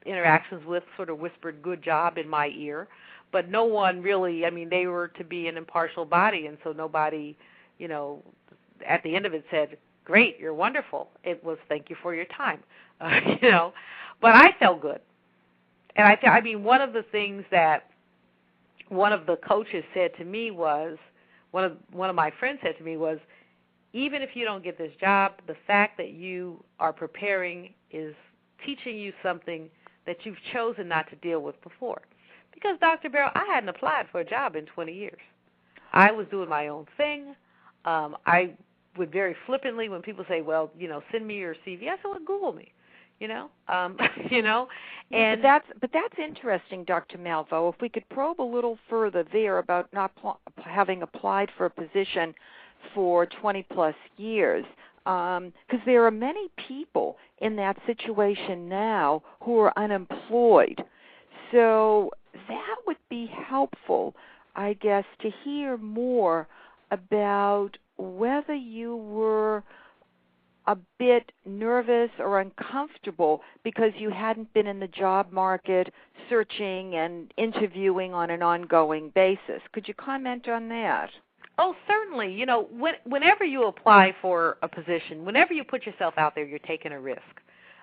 interactions with sort of whispered good job in my ear, but no one really, I mean, they were to be an impartial body, and so nobody, at the end of it said, great, you're wonderful. It was thank you for your time, but I felt good. And I mean, one of the things that one of the coaches said to me was, one of my friends said to me was, even if you don't get this job, the fact that you are preparing is teaching you something that you've chosen not to deal with before. Because, Dr. Barrow, I hadn't applied for a job in 20 years. I was doing my own thing. I would very flippantly, when people say, well, send me your CV, I said, well, Google me, and but that's interesting, Dr. Malveaux. If we could probe a little further there about not having applied for a position for 20 plus years, because there are many people in that situation now who are unemployed. So that would be helpful, I guess, to hear more about whether you were a bit nervous or uncomfortable because you hadn't been in the job market searching and interviewing on an ongoing basis. Could you comment on that? Oh, certainly. Whenever you apply for a position, whenever you put yourself out there, you're taking a risk.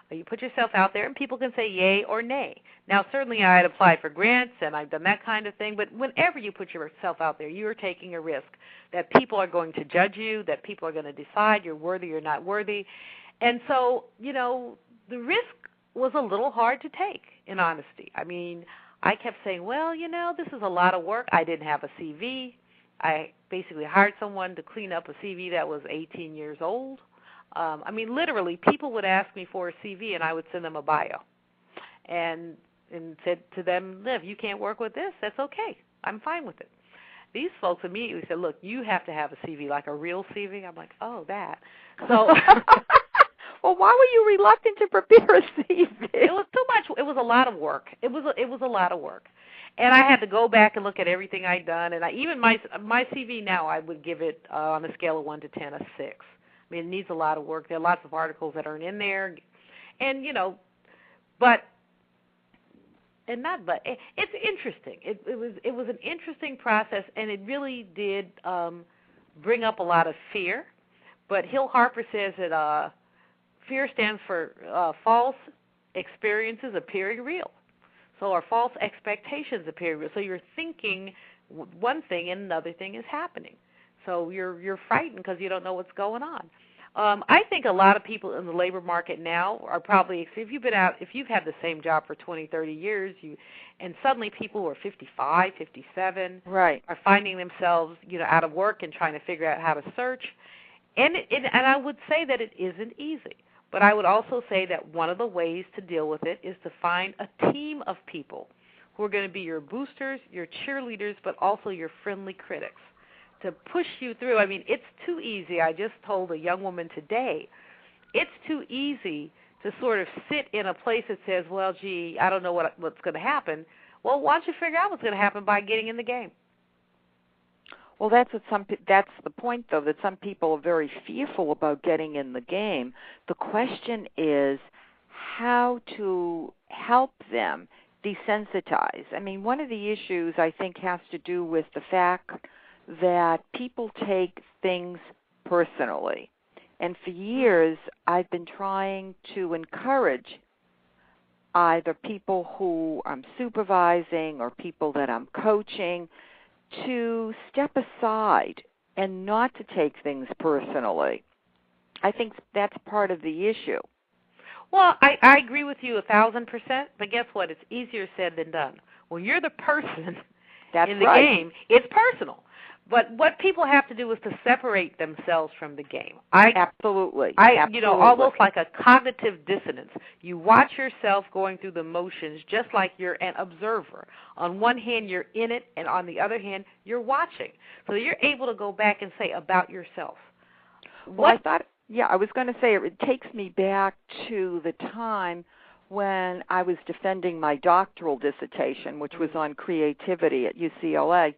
You put yourself out there, and people can say yay or nay. Now, certainly I had applied for grants, and I've done that kind of thing, but whenever you put yourself out there, you are taking a risk that people are going to judge you, that people are going to decide you're worthy or not worthy. And so, the risk was a little hard to take, in honesty. I mean, I kept saying, well, this is a lot of work. I didn't have a CV. I basically hired someone to clean up a CV that was 18 years old. Literally, people would ask me for a CV, and I would send them a bio, and said to them, Liv, you can't work with this. That's okay. I'm fine with it. These folks immediately said, look, you have to have a CV, like a real CV. I'm like, oh, that. So, well, why were you reluctant to prepare a CV? It was too much. It was a lot of work. It was a lot of work. And I had to go back and look at everything I'd done. And even my CV now, I would give it on a scale of 1 to 10, a 6. I mean, it needs a lot of work. There are lots of articles that aren't in there. And, it's interesting. It was an interesting process, and it really did bring up a lot of fear. But Hill Harper says that fear stands for false experiences appearing real. So our false expectations appear real. So you're thinking one thing and another thing is happening. So you're frightened because you don't know what's going on. I think a lot of people in the labor market now are probably, if you've had the same job for 20, 30 years, and suddenly people who are 55, 57 right. are finding themselves, out of work and trying to figure out how to search. And I would say that it isn't easy. But I would also say that one of the ways to deal with it is to find a team of people who are going to be your boosters, your cheerleaders, but also your friendly critics to push you through. I mean, it's too easy. I just told a young woman today, it's too easy to sort of sit in a place that says, well, gee, I don't know what's going to happen. Well, why don't you figure out what's going to happen by getting in the game? Well, that's the point, though, that some people are very fearful about getting in the game. The question is how to help them desensitize. I mean, one of the issues, I think, has to do with the fact that people take things personally. And for years, I've been trying to encourage either people who I'm supervising or people that I'm coaching to step aside and not to take things personally. I think that's part of the issue. Well, I agree with you 1,000%, but guess what? It's easier said than done. When you're the person in the game, it's personal. But what people have to do is to separate themselves from the game. Absolutely. Almost like a cognitive dissonance. You watch yourself going through the motions just like you're an observer. On one hand, you're in it, and on the other hand, you're watching. So you're able to go back and say about yourself. Well, I was going to say it takes me back to the time when I was defending my doctoral dissertation, which was on creativity at UCLA.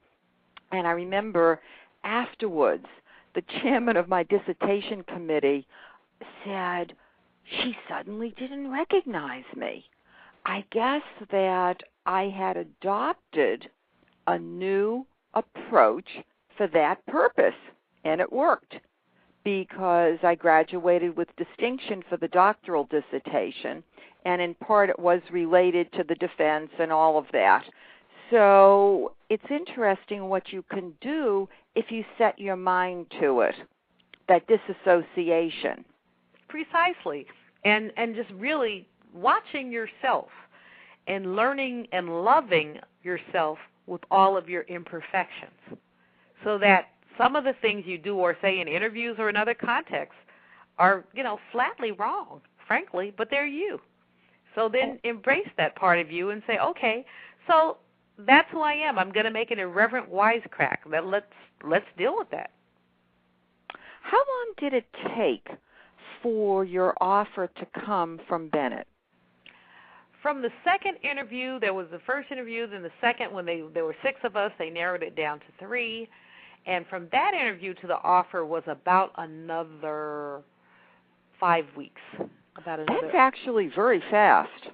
And I remember afterwards, the chairman of my dissertation committee said, she suddenly didn't recognize me. I guess that I had adopted a new approach for that purpose, and it worked because I graduated with distinction for the doctoral dissertation, and in part it was related to the defense and all of that. So it's interesting what you can do if you set your mind to it, that disassociation. Precisely. And just really watching yourself and learning and loving yourself with all of your imperfections so that some of the things you do or say in interviews or in other contexts are, flatly wrong, frankly, but they're you. So then embrace that part of you and say, okay, so that's who I am. I'm going to make an irreverent wisecrack. Let's deal with that. How long did it take for your offer to come from Bennett? From the second interview, there was the first interview, then the second, when there were 6 of us, they narrowed it down to 3. And from that interview to the offer was about another 5 weeks. That's actually very fast.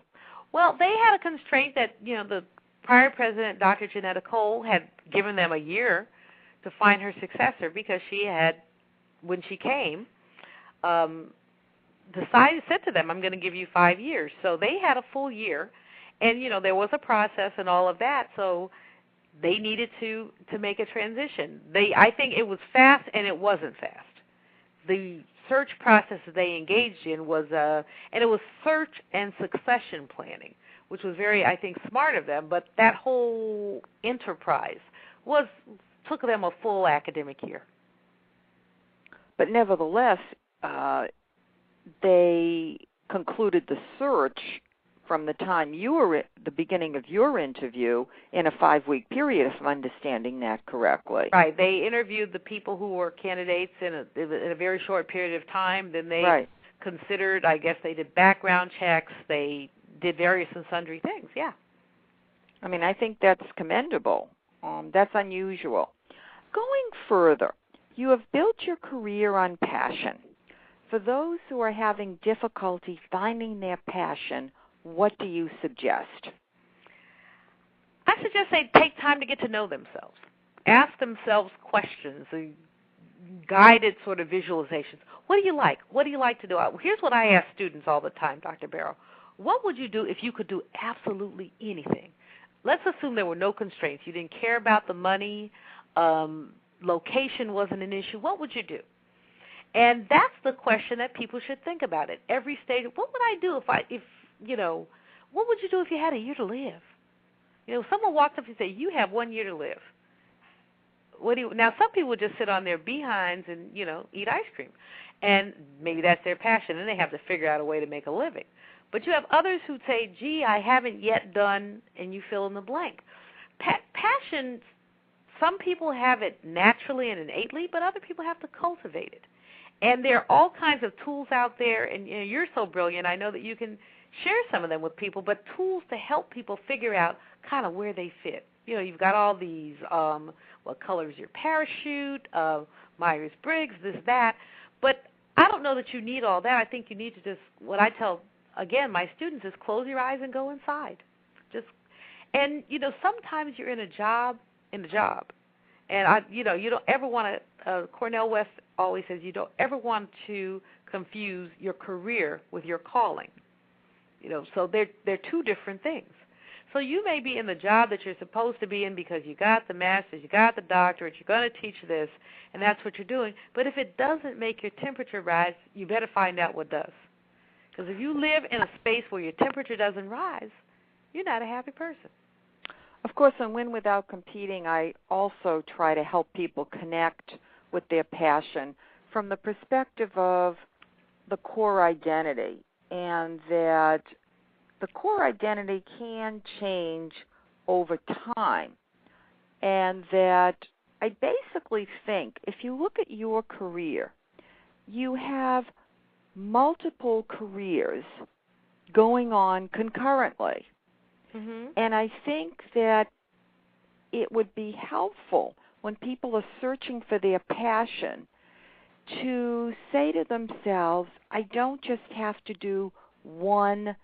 Well, they had a constraint that, the prior president, Dr. Janetta Cole, had given them a year to find her successor because she had, when she came, said to them, I'm going to give you 5 years. So they had a full year, and, there was a process and all of that, so they needed to make a transition. I think it was fast, and it wasn't fast. The search process that they engaged in was, and it was search and succession planning, which was very, I think, smart of them, but that whole enterprise took them a full academic year. But nevertheless, they concluded the search from the time you were at the beginning of your interview in a 5-week period, if I'm understanding that correctly. Right. They interviewed the people who were candidates in a very short period of time. Then they considered, I guess they did background checks. They did various and sundry things, yeah. I mean, I think that's commendable. That's unusual. Going further, you have built your career on passion. For those who are having difficulty finding their passion, what do you suggest? I suggest they take time to get to know themselves. Ask themselves questions, guided sort of visualizations. What do you like? What do you like to do? Here's what I ask students all the time, Dr. Barrow. What would you do if you could do absolutely anything? Let's assume there were no constraints. You didn't care about the money. Location wasn't an issue. What would you do? And that's the question that people should think about at every stage. What would I do what would you do if you had a year to live? Someone walked up and said, you have 1 year to live. Now, some people would just sit on their behinds and, eat ice cream. And maybe that's their passion, and they have to figure out a way to make a living. But you have others who say, gee, I haven't yet done, and you fill in the blank. Passion, some people have it naturally and innately, but other people have to cultivate it. And there are all kinds of tools out there, and you're so brilliant, I know that you can share some of them with people, but tools to help people figure out kind of where they fit. You've got all these, what color is your parachute, Myers-Briggs, this, that. But I don't know that you need all that. I think you need to just, what I tell, again, my students is close your eyes and go inside. Sometimes you're in a job. And, you don't ever want to, Cornel West always says you don't ever want to confuse your career with your calling. So they're two different things. So you may be in the job that you're supposed to be in because you got the master's, you got the doctorate, you're going to teach this, and that's what you're doing. But if it doesn't make your temperature rise, you better find out what does. Because if you live in a space where your temperature doesn't rise, you're not a happy person. Of course, on Win Without Competing, I also try to help people connect with their passion from the perspective of the core identity, and that the core identity can change over time, and that I basically think if you look at your career, you have multiple careers going on concurrently. Mm-hmm. And I think that it would be helpful when people are searching for their passion to say to themselves, I don't just have to do one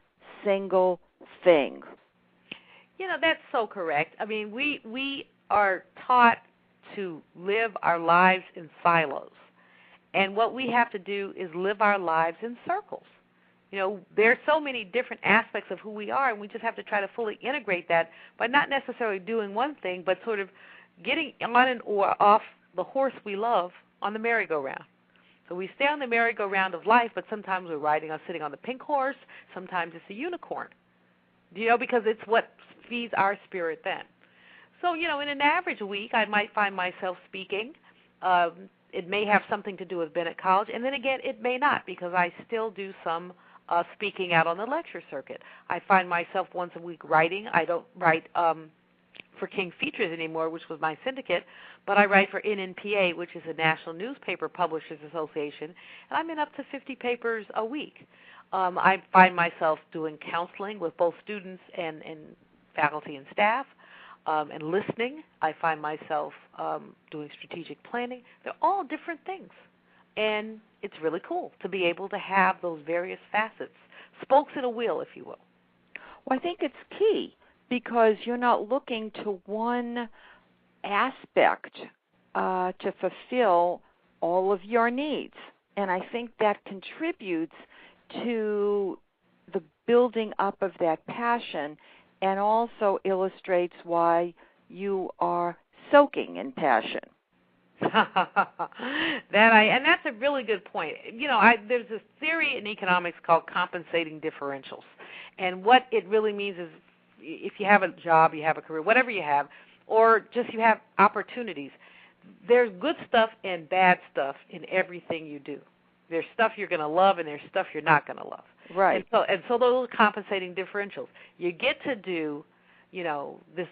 single thing. That's so correct. I mean, we are taught to live our lives in silos. And what we have to do is live our lives in circles. There are so many different aspects of who we are, and we just have to try to fully integrate that by not necessarily doing one thing, but sort of getting on and or off the horse we love on the merry-go-round. So we stay on the merry-go-round of life, but sometimes we're sitting on the pink horse. Sometimes it's a unicorn, because it's what feeds our spirit then. So, in an average week, I might find myself speaking It may have something to do with Bennett College, and then again, it may not, because I still do some speaking out on the lecture circuit. I find myself once a week writing. I don't write for King Features anymore, which was my syndicate, but I write for NNPA, which is a National Newspaper Publishers Association, and I'm in up to 50 papers a week. I find myself doing counseling with both students and faculty and staff, and listening. I find myself doing strategic planning. They're all different things, and it's really cool to be able to have those various facets, spokes in a wheel, if you will. Well, I think it's key, because you're not looking to one aspect to fulfill all of your needs. And I think that contributes to the building up of that passion, and also illustrates why you are soaking in passion. And that's a really good point. There's this theory in economics called compensating differentials. And what it really means is, if you have a job, you have a career, whatever you have, or just you have opportunities, there's good stuff and bad stuff in everything you do. There's stuff you're going to love, and there's stuff you're not going to love. Right. And so those are compensating differentials. You get to do, this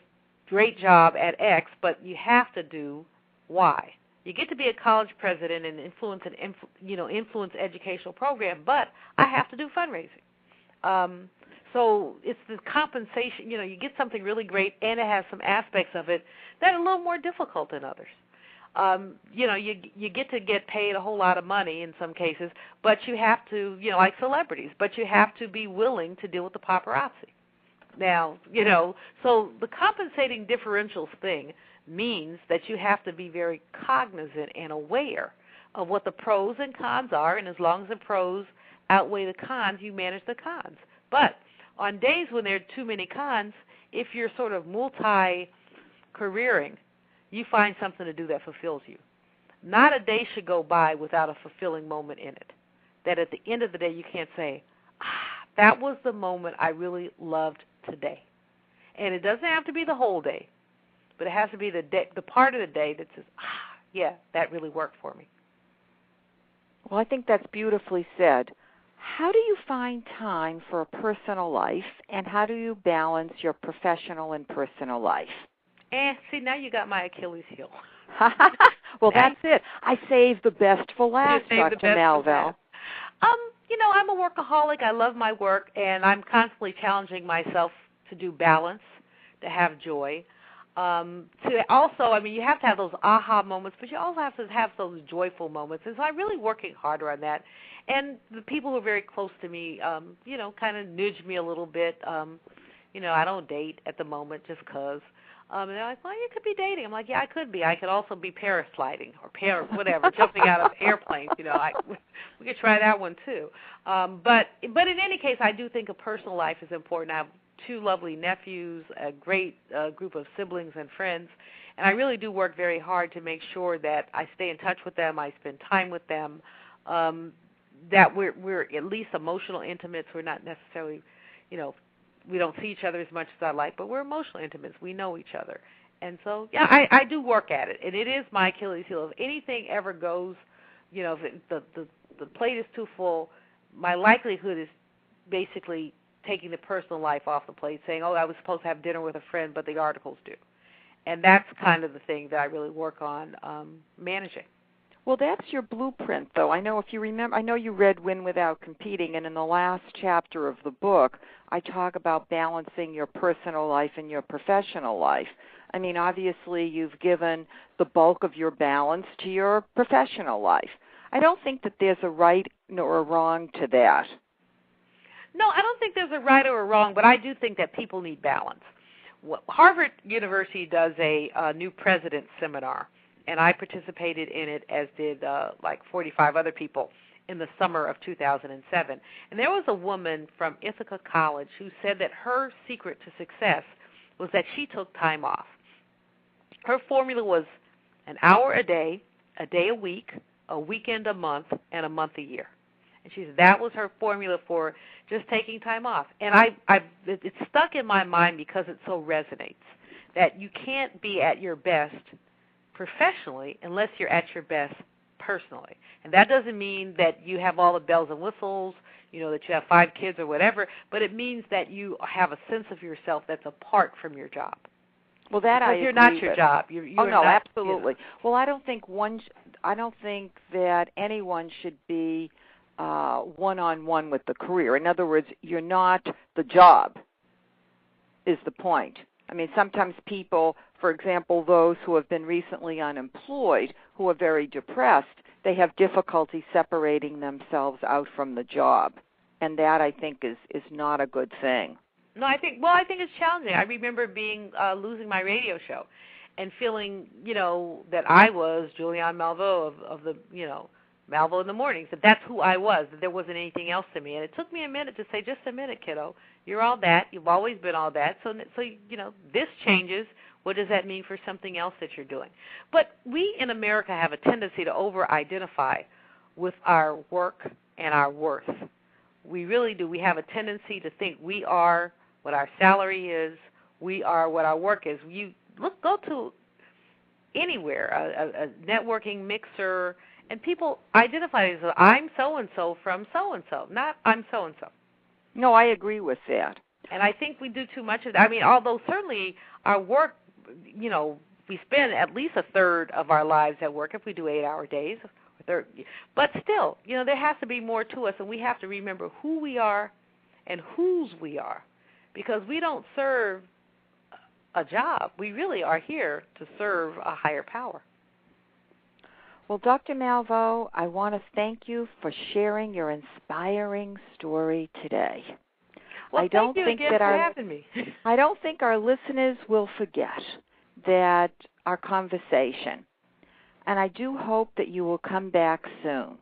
great job at X, but you have to do Y. You get to be a college president and influence educational program, but I have to do fundraising. So it's the compensation. You get something really great, and it has some aspects of it that are a little more difficult than others. You get paid a whole lot of money in some cases, but you have to, like celebrities, but you have to be willing to deal with the paparazzi. Now, so the compensating differentials thing means that you have to be very cognizant and aware of what the pros and cons are, and as long as the pros outweigh the cons, you manage the cons. But on days when there are too many cons, if you're sort of multi-careering, you find something to do that fulfills you. Not a day should go by without a fulfilling moment in it, that at the end of the day you can't say, that was the moment I really loved today. And it doesn't have to be the whole day, but it has to be the part of the day that says, yeah, that really worked for me. Well, I think that's beautifully said. How do you find time for a personal life, and how do you balance your professional and personal life? See, now you got my Achilles heel. Well, that's it. I saved the best for last, Dr. Malveaux. I'm a workaholic. I love my work, and I'm constantly challenging myself to do balance, to have joy. You have to have those aha moments, but you also have to have those joyful moments. And so I'm really working harder on that. And the people who are very close to me, kind of nudge me a little bit. I don't date at the moment just because. And they're like, well, you could be dating. I'm like, yeah, I could be. I could also be parasliding or jumping out of airplanes. We could try that one too. But in any case, I do think a personal life is important. I have 2 lovely nephews, a great group of siblings and friends, and I really do work very hard to make sure that I stay in touch with them, I spend time with them, that we're at least emotional intimates. We're not necessarily, we don't see each other as much as I like, but we're emotional intimates. We know each other. And so, yeah, I do work at it, and it is my Achilles heel. If anything ever goes, if the plate is too full, my likelihood is basically taking the personal life off the plate, saying, I was supposed to have dinner with a friend, but the articles do. And that's kind of the thing that I really work on managing. Well, that's your blueprint, though. I know if you remember, I know you read Win Without Competing, and in the last chapter of the book, I talk about balancing your personal life and your professional life. I mean, obviously, you've given the bulk of your balance to your professional life. I don't think that there's a right or a wrong to that. No, I don't think there's a right or a wrong, but I do think that people need balance. Harvard University does a new president seminar, and I participated in it, as did like 45 other people, in the summer of 2007. And there was a woman from Ithaca College who said that her secret to success was that she took time off. Her formula was an hour a day a week, a weekend a month, and a month a year. And she said that was her formula for just taking time off. And it's stuck in my mind because it so resonates, that you can't be at your best professionally unless you're at your best personally. And that doesn't mean that you have all the bells and whistles, that you have 5 kids or whatever, but it means that you have a sense of yourself that's apart from your job. Well, that because I you're agree not your with. job. You're no, not, absolutely. Well, I don't think that anyone should be one-on-one with the career. In other words, you're not the job, is the point. I mean, sometimes people, for example, those who have been recently unemployed, who are very depressed, they have difficulty separating themselves out from the job. And that, I think, is not a good thing. No, I think it's challenging. I remember losing my radio show and feeling, that I was Julianne Malveaux of the, Malveaux in the mornings, that's who I was, that there wasn't anything else to me. And it took me a minute to say, just a minute, kiddo. You're all that. You've always been all that. So this changes. What does that mean for something else that you're doing? But we in America have a tendency to over-identify with our work and our worth. We really do. We have a tendency to think we are what our salary is, we are what our work is. Go to anywhere, a networking mixer, and people identify as I'm so-and-so from so-and-so, not I'm so-and-so. No, I agree with that. And I think we do too much of that. I mean, although certainly our work, we spend at least a third of our lives at work if we do 8-hour days. But still, there has to be more to us, and we have to remember who we are and whose we are, because we don't serve a job. We really are here to serve a higher power. Well, Dr. Malveaux, I want to thank you for sharing your inspiring story today. Well, thank you again for having me. I don't think our listeners will forget that our conversation. And I do hope that you will come back soon.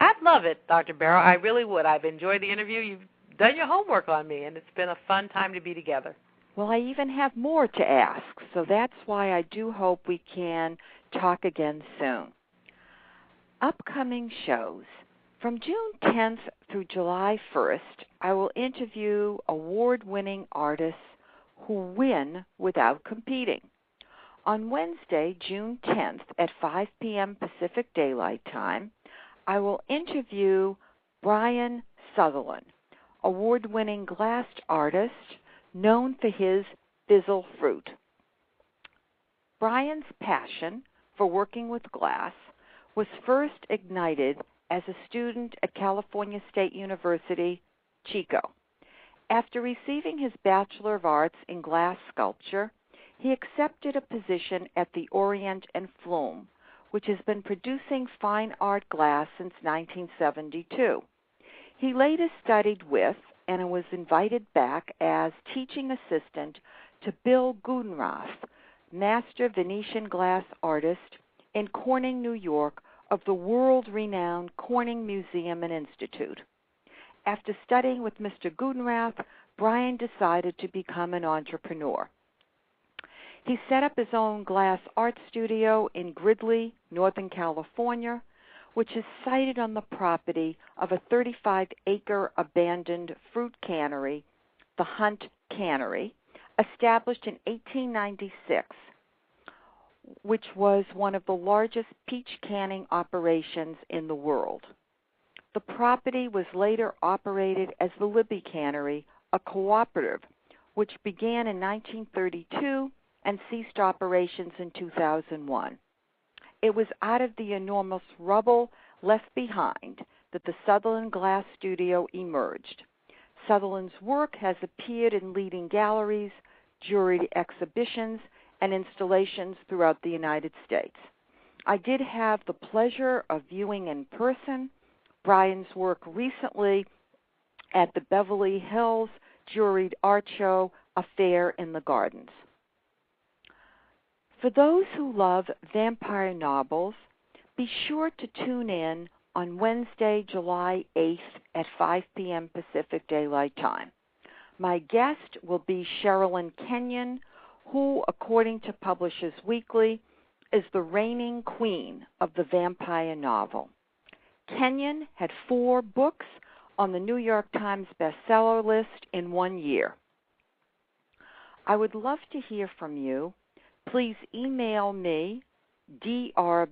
I'd love it, Dr. Barrow. I really would. I've enjoyed the interview. You've done your homework on me, and it's been a fun time to be together. Well, I even have more to ask, so that's why I do hope we can talk again soon. Upcoming shows. From June 10th through July 1st, I will interview award-winning artists who win without competing. On Wednesday, June 10th at 5 p.m. Pacific Daylight Time, I will interview Brian Sutherland, award-winning glass artist known for his fizzle fruit. Brian's passion for working with glass was first ignited as a student at California State University, Chico. After receiving his Bachelor of Arts in Glass Sculpture, he accepted a position at the Orient and Flume, which has been producing fine art glass since 1972. He later studied with and was invited back as teaching assistant to Bill Gudenroth, master Venetian glass artist in Corning, New York, of the world-renowned Corning Museum and Institute. After studying with Mr. Gudenroth, Brian decided to become an entrepreneur. He set up his own glass art studio in Gridley, Northern California, which is sited on the property of a 35-acre abandoned fruit cannery, the Hunt Cannery, established in 1896, which was one of the largest peach canning operations in the world. The property was later operated as the Libby Cannery, a cooperative, which began in 1932 and ceased operations in 2001. It was out of the enormous rubble left behind that the Sutherland Glass Studio emerged. Sutherland's work has appeared in leading galleries, juried exhibitions, and installations throughout the United States. I did have the pleasure of viewing in person Brian's work recently at the Beverly Hills Juried Art Show, A Fair in the Gardens. For those who love vampire novels, be sure to tune in on Wednesday, July 8th at 5 p.m. Pacific Daylight Time. My guest will be Sherilyn Kenyon, who, according to Publishers Weekly, is the reigning queen of the vampire novel. Kenyon had 4 books on the New York Times bestseller list in 1 year. I would love to hear from you. Please email me DRBARRO,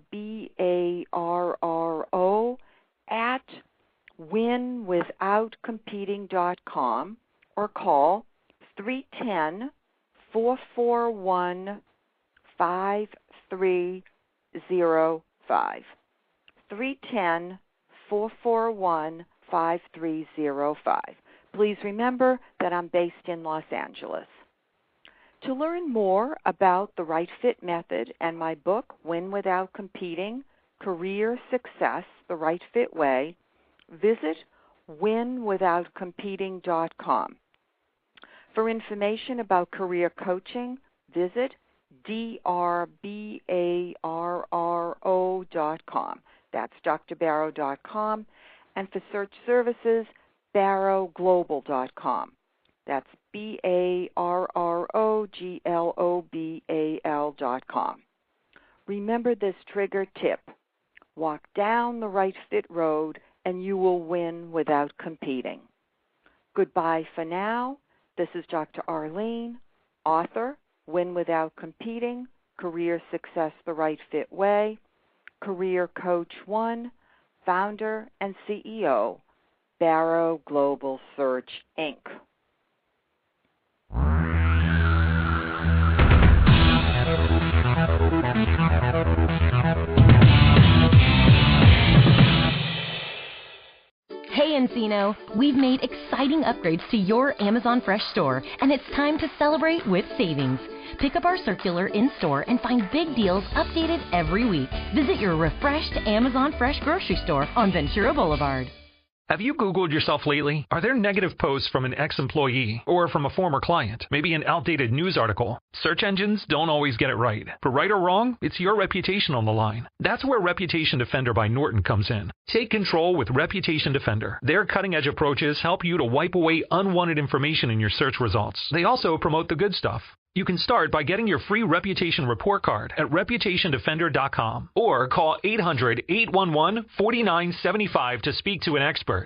at winwithoutcompeting.com, or call 310-441-5305. 310-441-5305. Please remember that I'm based in Los Angeles. To learn more about the Right Fit Method and my book, Win Without Competing, Career Success, the Right Fit Way, visit winwithoutcompeting.com. For information about career coaching, visit drbarro.com. That's drbarrow.com. And for search services, barrowglobal.com. That's barroglobal.com. Remember this trigger tip. Walk down the right fit road and you will win without competing. Goodbye for now. This is Dr. Arlene, author, Win Without Competing, Career Success the Right Fit Way, Career Coach 1, founder and CEO, Barrow Global Search, Inc. Hey Encino, we've made exciting upgrades to your Amazon Fresh store, and it's time to celebrate with savings. Pick up our circular in-store and find big deals updated every week. Visit your refreshed Amazon Fresh grocery store on Ventura Boulevard. Have you Googled yourself lately? Are there negative posts from an ex-employee or from a former client? Maybe an outdated news article? Search engines don't always get it right. For right or wrong, it's your reputation on the line. That's where Reputation Defender by Norton comes in. Take control with Reputation Defender. Their cutting-edge approaches help you to wipe away unwanted information in your search results. They also promote the good stuff. You can start by getting your free reputation report card at reputationdefender.com or call 800-811-4975 to speak to an expert.